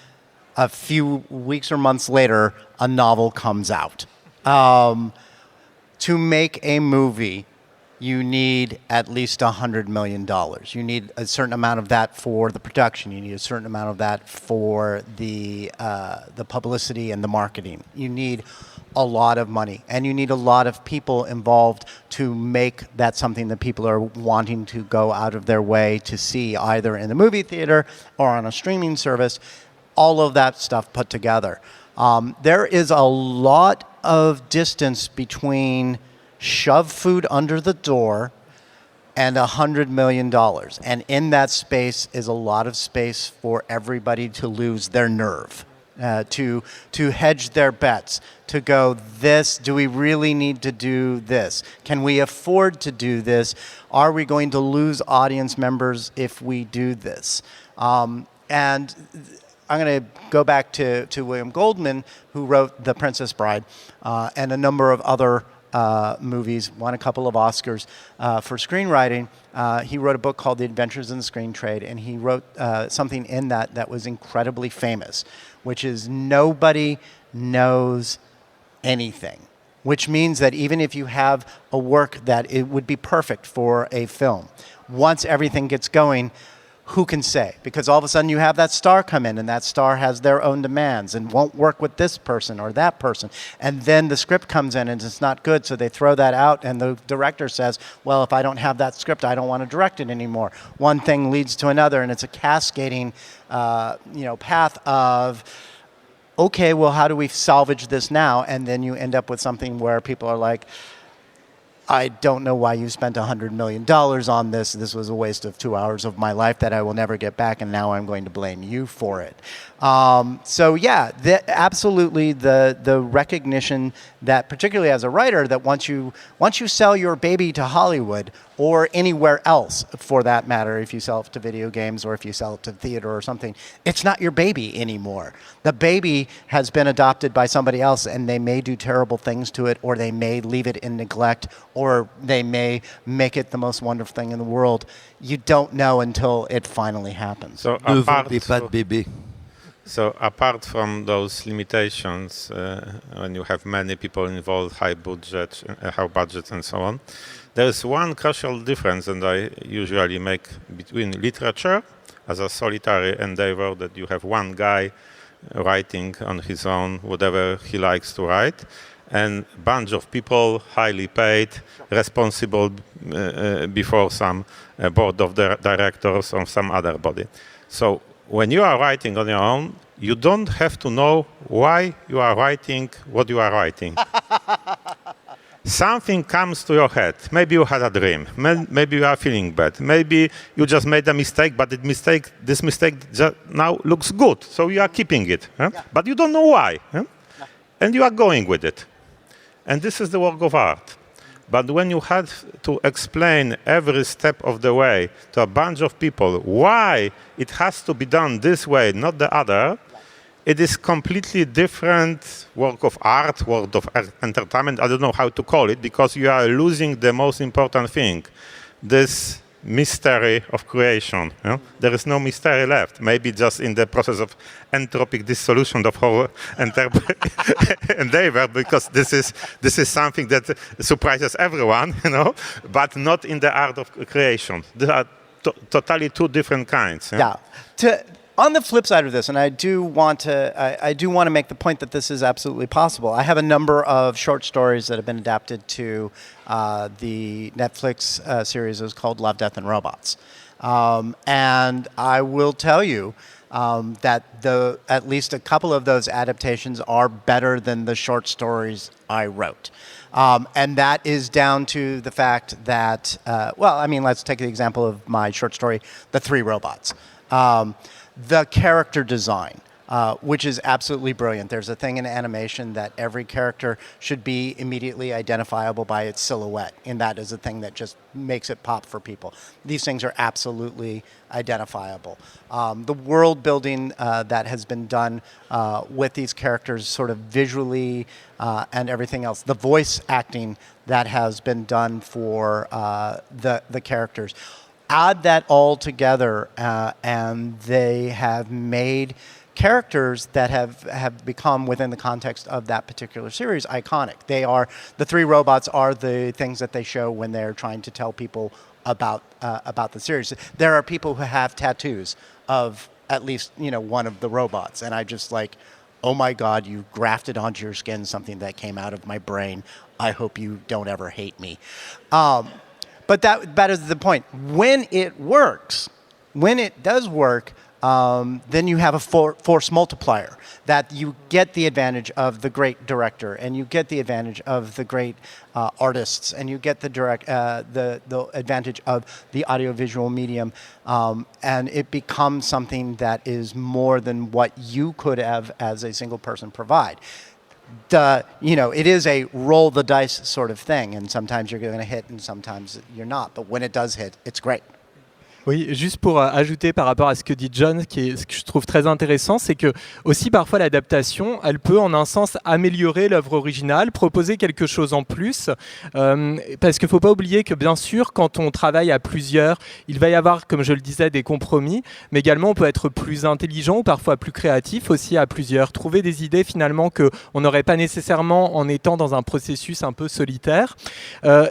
a few weeks or months later, a novel comes out. To make a movie, you need at least $100 million. You need a certain amount of that for the production. You need a certain amount of that for the publicity and the marketing. You need a lot of money, and you need a lot of people involved to make that something that people are wanting to go out of their way to see, either in the movie theater or on a streaming service. All of that stuff put together. There is a lot of distance between shove food under the door and $100 million. And in that space is a lot of space for everybody to lose their nerve, to hedge their bets, to go, do we really need to do this? Can we afford to do this? Are we going to lose audience members if we do this? And I'm going to go back to William Goldman, who wrote The Princess Bride, and a number of other movies, won a couple of Oscars for screenwriting. He wrote a book called The Adventures in the Screen Trade, and he wrote something in that was incredibly famous, which is nobody knows anything, which means that even if you have a work that it would be perfect for a film, once everything gets going, who can say? Because all of a sudden you have that star come in, and that star has their own demands and won't work with this person or that person. And then the script comes in and it's not good, so they throw that out, and the director says, well, if I don't have that script, I don't want to direct it anymore. One thing leads to another, and it's a cascading path of, okay, well, how do we salvage this now? And then you end up with something where people are like, I don't know why you spent $100 million on this. This was a waste of 2 hours of my life that I will never get back, and now I'm going to blame you for it. So yeah, absolutely the recognition that, particularly as a writer, that once you sell your baby to Hollywood, or anywhere else for that matter, if you sell it to video games or if you sell it to theater or something, it's not your baby anymore. The baby has been adopted by somebody else, and they may do terrible things to it, or they may leave it in neglect, or they may make it the most wonderful thing in the world. You don't know until it finally happens. So Ne vendez pas de bébé. So apart from those limitations, when you have many people involved, high budgets and so on, there is one crucial difference that I usually make between literature as a solitary endeavor, that you have one guy writing on his own whatever he likes to write, and a bunch of people, highly paid, responsible before some board of directors or some other body. So when you are writing on your own, you don't have to know why you are writing what you are writing. Something comes to your head. Maybe you had a dream. Maybe you are feeling bad. Maybe you just made a mistake, but this mistake just now looks good, so you are keeping it. Huh? Yeah. But you don't know why. Huh? Yeah. And you are going with it. And this is the work of art. But when you had to explain every step of the way to a bunch of people why it has to be done this way, not the other, it is completely different work of art, work of entertainment. I don't know how to call it, because you are losing the most important thing, this mystery of creation. You know? There is no mystery left. Maybe just in the process of entropic dissolution of whole endeavor, because this is something that surprises everyone, but not in the art of creation. There are totally two different kinds. Yeah. On the flip side of this, and I do want to make the point that this is absolutely possible. I have a number of short stories that have been adapted to the Netflix series. It was called Love, Death, and Robots. And I will tell you that at least a couple of those adaptations are better than the short stories I wrote. And that is down to the fact that, let's take the example of my short story, The Three Robots. The character design, which is absolutely brilliant. There's a thing in animation that every character should be immediately identifiable by its silhouette, and that is a thing that just makes it pop for people. These things are absolutely identifiable. The world building that has been done with these characters sort of visually and everything else. The voice acting that has been done for the characters. Add that all together, and they have made characters that have become, within the context of that particular series, iconic. The three robots are the things that they show when they're trying to tell people about the series. There are people who have tattoos of at least one of the robots, and I just like, oh my God, you grafted onto your skin something that came out of my brain. I hope you don't ever hate me. But that is the point. When it works, when it does work, then you have a force multiplier, that you get the advantage of the great director, and you get the advantage of the great artists, and you get the advantage of the audiovisual medium, and it becomes something that is more than what you could have as a single person provide. It is a roll the dice sort of thing, and sometimes you're going to hit and sometimes you're not. But when it does hit, it's great. Oui, juste pour ajouter par rapport à ce que dit John, ce que je trouve très intéressant, c'est que aussi parfois l'adaptation, elle peut en un sens améliorer l'œuvre originale, proposer quelque chose en plus, parce qu'il ne faut pas oublier que bien sûr, quand on travaille à plusieurs, il va y avoir, comme je le disais, des compromis, mais également on peut être plus intelligent ou parfois plus créatif aussi à plusieurs, trouver des idées finalement qu'on n'aurait pas nécessairement en étant dans un processus un peu solitaire.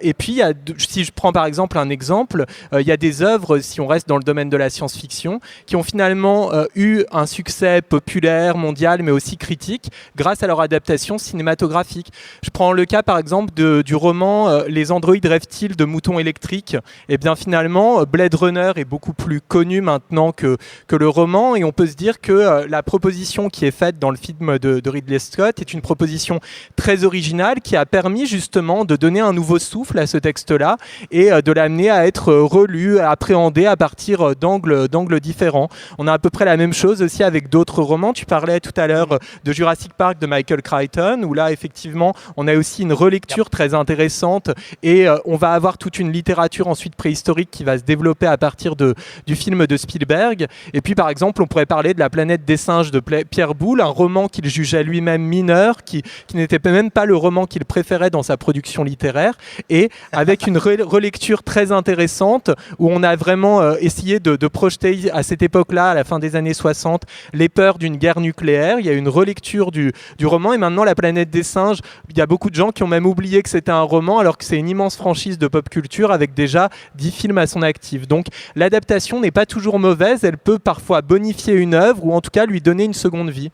Et puis, si je prends par exemple un exemple, il y a des œuvres, si on reste dans le domaine de la science-fiction, qui ont finalement eu un succès populaire, mondial, mais aussi critique, grâce à leur adaptation cinématographique. Je prends le cas par exemple du roman Les androïdes rêvent-ils de Mouton électrique. Et bien finalement, Blade Runner est beaucoup plus connu maintenant que le roman, et on peut se dire que la proposition qui est faite dans le film de Ridley Scott est une proposition très originale qui a permis justement de donner un nouveau souffle à ce texte-là et de l'amener à être relu, appréhendé à partir d'angles différents. On a à peu près la même chose aussi avec d'autres romans. Tu parlais tout à l'heure de Jurassic Park de Michael Crichton, où là effectivement on a aussi une relecture très intéressante, et on va avoir toute une littérature ensuite préhistorique qui va se développer à partir du film de Spielberg. Et puis par exemple on pourrait parler de La planète des singes de Pierre Boulle, un roman qu'il jugeait lui-même mineur, qui n'était même pas le roman qu'il préférait dans sa production littéraire, et avec une relecture très intéressante où on a vraiment essayé de projeter à cette époque-là, à la fin des années 60, les peurs d'une guerre nucléaire. Il y a une relecture du roman, et maintenant La planète des singes, il y a beaucoup de gens qui ont même oublié que c'était un roman alors que c'est une immense franchise de pop culture avec déjà 10 films à son actif. Donc l'adaptation n'est pas toujours mauvaise, elle peut parfois bonifier une œuvre ou en tout cas lui donner une seconde vie.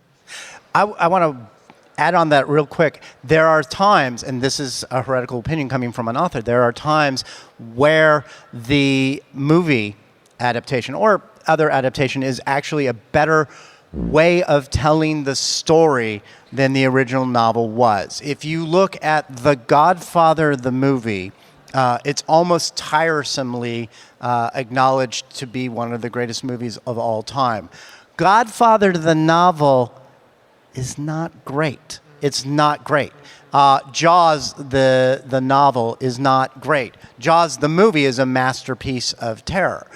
I want to add on that real quick. There are times, and this is a heretical opinion coming from an author, there are times where the movie adaptation or other adaptation is actually a better way of telling the story than the original novel was. If you look at The Godfather, the movie, it's almost tiresomely acknowledged to be one of the greatest movies of all time. Godfather, the novel, is not great. It's not great. Jaws, the novel, is not great. Jaws, the movie, is a masterpiece of terror.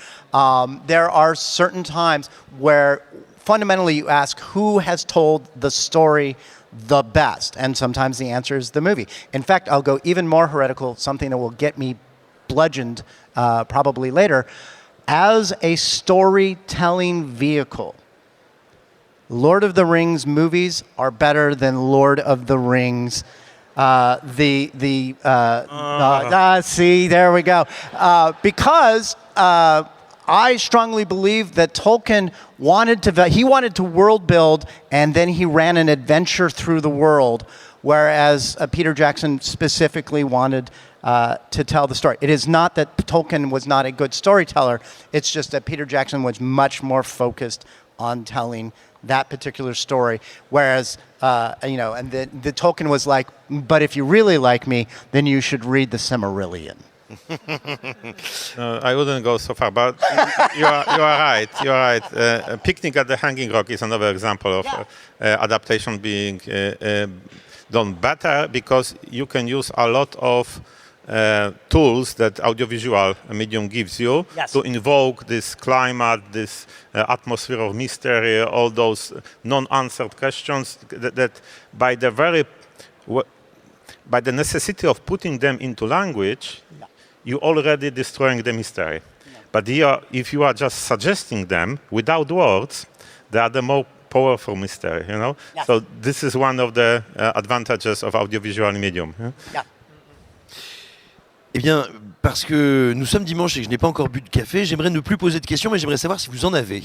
There are certain times where fundamentally you ask who has told the story the best, and sometimes the answer is the movie. In fact, I'll go even more heretical, something that will get me bludgeoned probably later. As a storytelling vehicle, Lord of the Rings movies are better than Lord of the Rings. See, there we go. Because I strongly believe that Tolkien wanted to world build, and then he ran an adventure through the world, whereas Peter Jackson specifically wanted to tell the story. It is not that Tolkien was not a good storyteller, it's just that Peter Jackson was much more focused on telling that particular story, whereas and the Tolkien was like, but if you really like me, then you should read the Silmarillion. I wouldn't go so far, but you are right. You are right. Picnic at the Hanging Rock is another example of adaptation being done better, because you can use a lot of tools that audiovisual medium gives you to invoke this climate, this atmosphere of mystery, all those non-answered questions that by the necessity of putting them into language, you're already destroying the mystery. But if you are just suggesting them without words, they are the more powerful mystery, you know. Yeah. So this is one of the advantages of audiovisual medium. Yeah. Eh bien, parce que nous sommes dimanche et que je n'ai pas encore bu de café, j'aimerais ne plus poser de questions, mais j'aimerais savoir si vous en avez.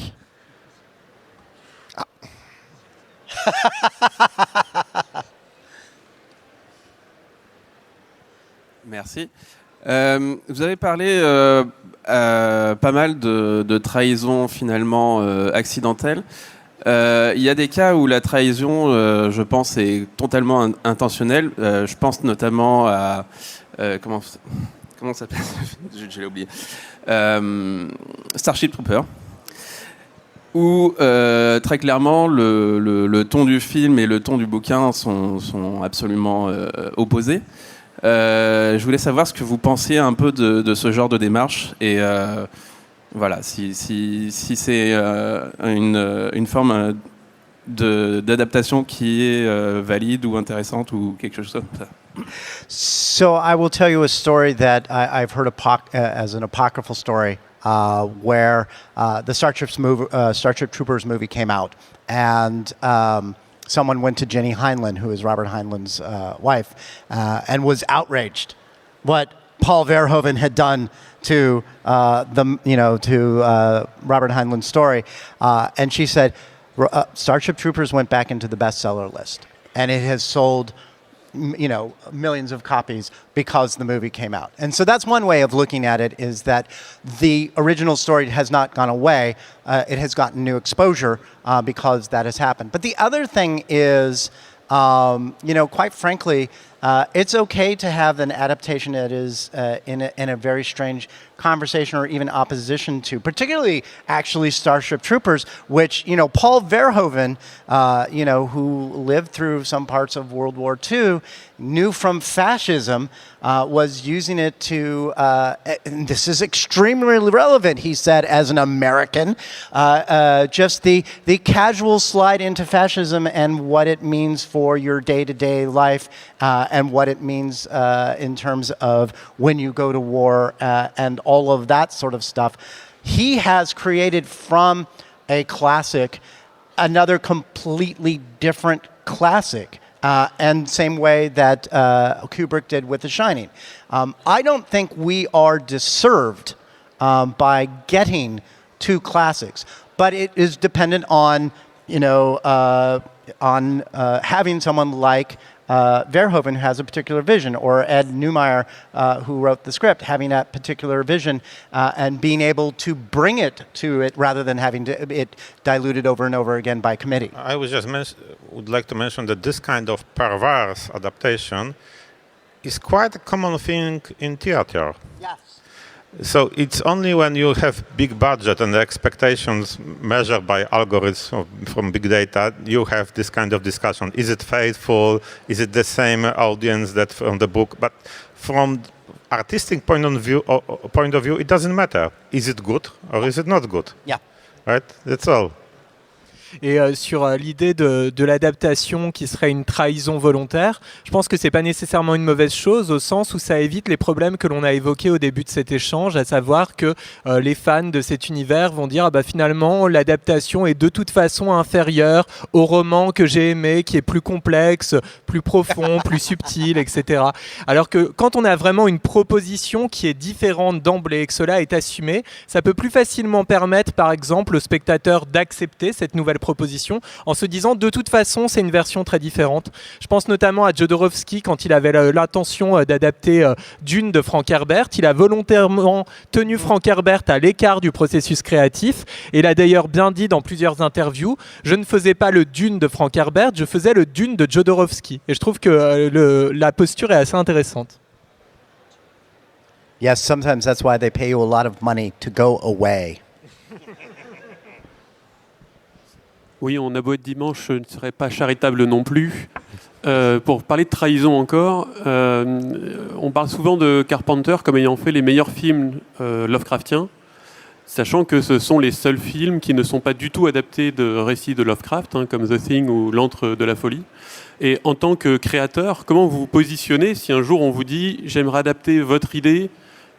Merci. Vous avez parlé pas mal de trahisons finalement accidentelles. Il y a des cas où la trahison, je pense, est totalement intentionnelle. Je pense notamment à... comment ça s'appelle? Je l'ai oublié. Starship Troopers. Où très clairement le ton du film et le ton du bouquin sont absolument opposés. Je voulais savoir ce que vous pensiez un peu de ce genre de démarche et voilà, si c'est une forme d'adaptation qui est valide ou intéressante ou quelque chose comme ça. So I will tell you a story that I've heard as an apocryphal story where the Starship Troopers movie came out, and someone went to Jenny Heinlein, who is Robert Heinlein's wife, and was outraged what Paul Verhoeven had done to Robert Heinlein's story, and she said, Starship Troopers went back into the bestseller list, and it has sold millions of copies because the movie came out. And so that's one way of looking at it, is that the original story has not gone away. It has gotten new exposure because that has happened. But the other thing is, quite frankly, it's okay to have an adaptation that is in a very strange conversation or even opposition to, particularly actually Starship Troopers, which, Paul Verhoeven, who lived through some parts of World War II, knew from fascism, was using it to, and this is extremely relevant, he said, as an American, just the casual slide into fascism and what it means for your day-to-day life, and what it means in terms of when you go to war and all of that sort of stuff. He has created from a classic another completely different classic, and same way that Kubrick did with The Shining. I don't think we are deserved by getting two classics, but it is dependent on having someone like Verhoeven, who has a particular vision, or Ed Neumeyer, who wrote the script, having that particular vision and being able to bring it to it rather than having it diluted over and over again by committee. I would like to mention that this kind of perverse adaptation is quite a common thing in theater. Yes. So it's only when you have big budget and the expectations measured by algorithms from big data, you have this kind of discussion. Is it faithful? Is it the same audience that from the book? But from artistic point of view, it doesn't matter. Is it good or is it not good? Yeah. Right? That's all. Et sur l'idée de l'adaptation qui serait une trahison volontaire, je pense que c'est pas nécessairement une mauvaise chose, au sens où ça évite les problèmes que l'on a évoqués au début de cet échange, à savoir que les fans de cet univers vont dire finalement l'adaptation est de toute façon inférieure au roman que j'ai aimé, qui est plus complexe, plus profond, plus subtil, etc. Alors que quand on a vraiment une proposition qui est différente d'emblée et que cela est assumé, ça peut plus facilement permettre par exemple au spectateur d'accepter cette nouvelle proposition en se disant de toute façon c'est une version très différente. Je pense notamment à Jodorowsky quand il avait l'intention d'adapter Dune de Frank Herbert. Il a volontairement tenu Frank Herbert à l'écart du processus créatif et il a d'ailleurs bien dit dans plusieurs interviews, je ne faisais pas le Dune de Frank Herbert, je faisais le Dune de Jodorowsky. Et je trouve que la posture est assez intéressante. Yes, sometimes that's why they pay you a lot of money to go away. Oui, on a beau être dimanche, je ne serais pas charitable non plus. Pour parler de trahison encore, on parle souvent de Carpenter comme ayant fait les meilleurs films Lovecraftiens, sachant que ce sont les seuls films qui ne sont pas du tout adaptés de récits de Lovecraft, comme The Thing ou L'Antre de la Folie. Et en tant que créateur, comment vous vous positionnez si un jour on vous dit « j'aimerais adapter votre idée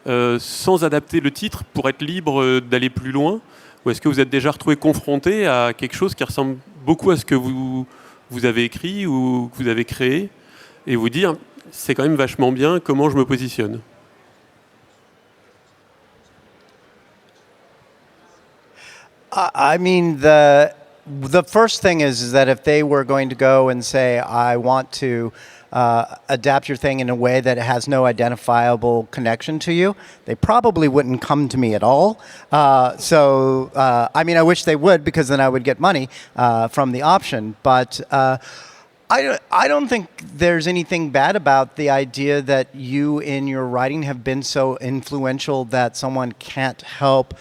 sans adapter le titre pour être libre d'aller plus loin », Ou est-ce que vous êtes déjà retrouvé confronté à quelque chose qui ressemble beaucoup à ce que vous avez écrit ou que vous avez créé, et vous dire, c'est quand même vachement bien, comment je me positionne? I mean, the first thing is that if they were going to go and say, I want to adapt your thing in a way that has no identifiable connection to you, they probably wouldn't come to me at all. I mean, I wish they would, because then I would get money from the option. But I don't think there's anything bad about the idea that you in your writing have been so influential that someone can't help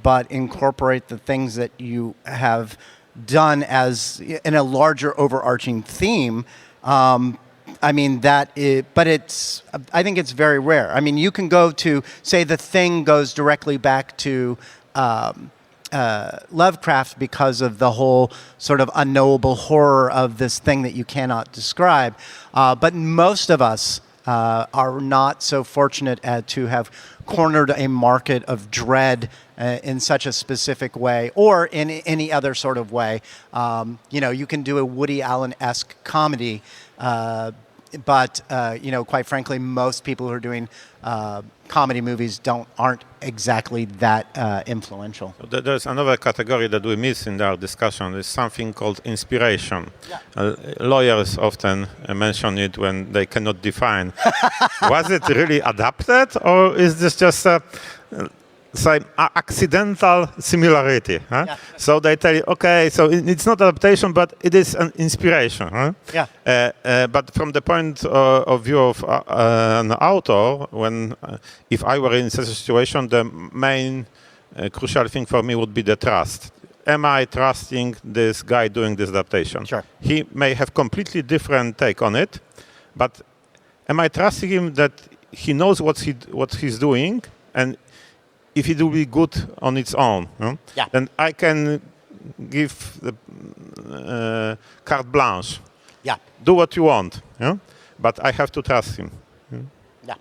but incorporate the things that you have done as in a larger overarching theme. I mean, I think it's very rare. I mean, you can go to, say, The Thing goes directly back to Lovecraft because of the whole sort of unknowable horror of this thing that you cannot describe. But most of us are not so fortunate to have cornered a market of dread in such a specific way, or in any other sort of way. You can do a Woody Allen-esque comedy, but quite frankly, most people who are doing comedy movies aren't exactly that influential. There's another category that we miss in our discussion. Is something called inspiration. Yeah. Lawyers often mention it when they cannot define. Was it really adapted, or is this just a accidental similarity? Huh? Yeah. So they tell you, okay, so it's not adaptation, but it is an inspiration. Huh? Yeah. But from the point of view of an author, if I were in such a situation, the main crucial thing for me would be the trust. Am I trusting this guy doing this adaptation? Sure. He may have completely different take on it, but am I trusting him that he knows what he's doing, and if it will be good on its own, yeah, then I can give the carte blanche. Yeah. Do what you want, but I have to trust him. Yeah.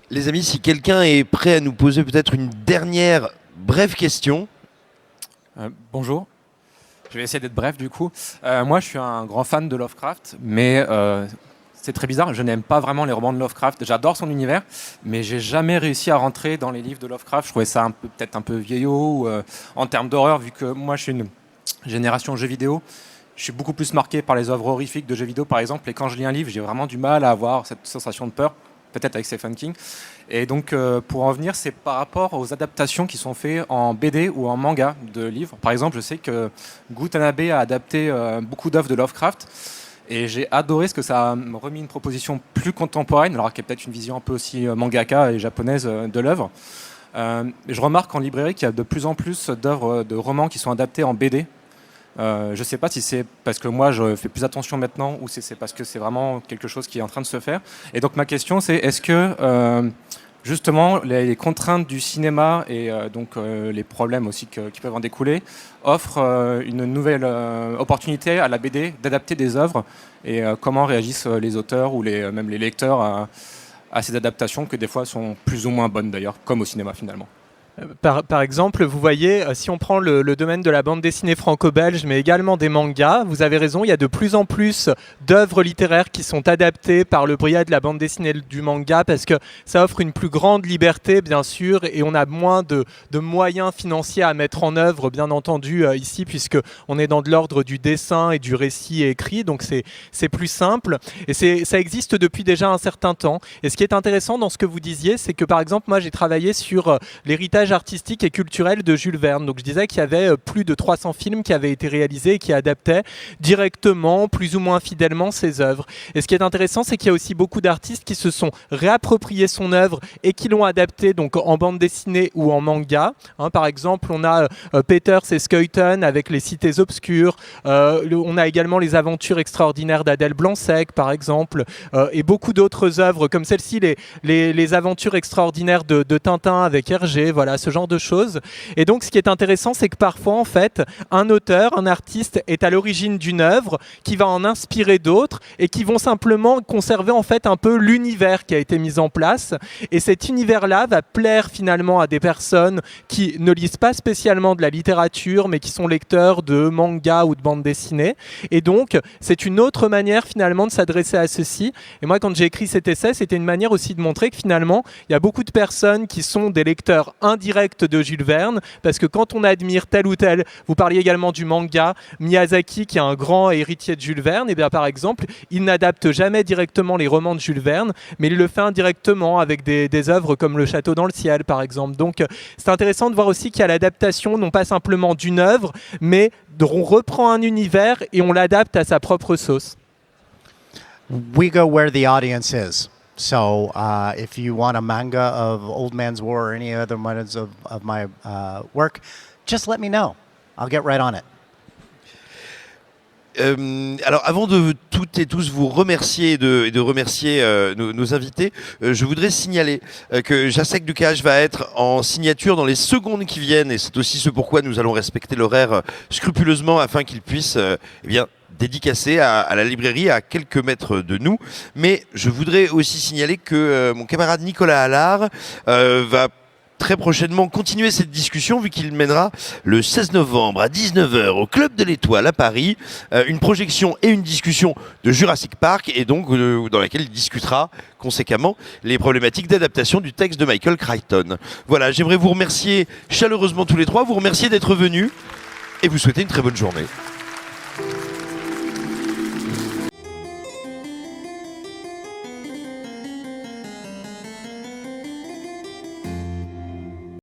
Les amis, si quelqu'un est prêt à nous poser peut-être une dernière brève question. Bonjour. Je vais essayer d'être bref du coup. Moi, je suis un grand fan de Lovecraft, mais c'est très bizarre, je n'aime pas vraiment les romans de Lovecraft. J'adore son univers, mais j'ai jamais réussi à rentrer dans les livres de Lovecraft. Je trouvais ça peut-être un peu vieillot en termes d'horreur, vu que moi je suis une génération jeux vidéo. Je suis beaucoup plus marqué par les œuvres horrifiques de jeux vidéo, par exemple, et quand je lis un livre, j'ai vraiment du mal à avoir cette sensation de peur, peut-être avec Stephen King. Et donc, pour en venir, c'est par rapport aux adaptations qui sont faites en BD ou en manga de livres. Par exemple, je sais que Gutanabe a adapté beaucoup d'œuvres de Lovecraft. Et j'ai adoré ce que ça a remis une proposition plus contemporaine, alors qu'il y a peut-être une vision un peu aussi mangaka et japonaise de l'œuvre. Je remarque en librairie qu'il y a de plus en plus d'œuvres de romans qui sont adaptées en BD. Je ne sais pas si c'est parce que moi je fais plus attention maintenant ou si c'est parce que c'est vraiment quelque chose qui est en train de se faire. Et donc ma question c'est, est-ce que justement les contraintes du cinéma et donc les problèmes aussi qui peuvent en découler offrent une nouvelle opportunité à la BD d'adapter des œuvres, et comment réagissent les auteurs ou même les lecteurs à ces adaptations, que des fois sont plus ou moins bonnes d'ailleurs, comme au cinéma finalement. Par exemple, vous voyez, si on prend le domaine de la bande dessinée franco-belge, mais également des mangas, vous avez raison, il y a de plus en plus d'œuvres littéraires qui sont adaptées par le biais de la bande dessinée du manga, parce que ça offre une plus grande liberté, bien sûr, et on a moins de moyens financiers à mettre en œuvre, bien entendu, ici, puisqu'on est dans de l'ordre du dessin et du récit écrit, donc c'est plus simple, et ça existe depuis déjà un certain temps. Et ce qui est intéressant dans ce que vous disiez, c'est que, par exemple, moi, j'ai travaillé sur l'héritage artistique et culturel de Jules Verne. Donc je disais qu'il y avait plus de 300 films qui avaient été réalisés et qui adaptaient directement, plus ou moins fidèlement, ses œuvres. Et ce qui est intéressant, c'est qu'il y a aussi beaucoup d'artistes qui se sont réappropriés son œuvre et qui l'ont adaptée donc en bande dessinée ou en manga. Par exemple, on a Peters et Schouten avec Les Cités Obscures. On a également Les Aventures extraordinaires d'Adèle Blanc-Sec, par exemple, et beaucoup d'autres œuvres comme celle-ci, les Aventures extraordinaires de Tintin avec Hergé. Voilà. voilà, ce genre de choses. Et donc, ce qui est intéressant, c'est que parfois, en fait, un auteur, un artiste est à l'origine d'une œuvre qui va en inspirer d'autres et qui vont simplement conserver en fait un peu l'univers qui a été mis en place. Et cet univers-là va plaire finalement à des personnes qui ne lisent pas spécialement de la littérature, mais qui sont lecteurs de manga ou de bande dessinée. Et donc, c'est une autre manière finalement de s'adresser à ceci. Et moi, quand j'ai écrit cet essai, c'était une manière aussi de montrer que finalement, il y a beaucoup de personnes qui sont des lecteurs indirects de Jules Verne, parce que quand on admire tel ou tel, vous parliez également du manga, Miyazaki, qui est un grand héritier de Jules Verne, et bien par exemple, il n'adapte jamais directement les romans de Jules Verne, mais il le fait indirectement avec des œuvres comme Le Château dans le ciel, par exemple. Donc, c'est intéressant de voir aussi qu'il y a l'adaptation, non pas simplement d'une œuvre, mais on reprend un univers et on l'adapte à sa propre sauce. We go where the audience is. So if you want a manga of Old Man's War or any other ones of my work, just let me know. I'll get right on it. Alors, avant de toutes et tous vous remercier et de remercier nos invités, je voudrais signaler que Jacek Dukaj va être en signature dans les secondes qui viennent, et c'est aussi ce pourquoi nous allons respecter l'horaire scrupuleusement afin qu'il puisse dédicacé à la librairie à quelques mètres de nous. Mais je voudrais aussi signaler que mon camarade Nicolas Allard va très prochainement continuer cette discussion, vu qu'il mènera le 16 novembre à 19h au Club de l'Étoile à Paris une projection et une discussion de Jurassic Park, et donc dans laquelle il discutera conséquemment les problématiques d'adaptation du texte de Michael Crichton. Voilà, j'aimerais vous remercier chaleureusement tous les trois, vous remercier d'être venus et vous souhaiter une très bonne journée.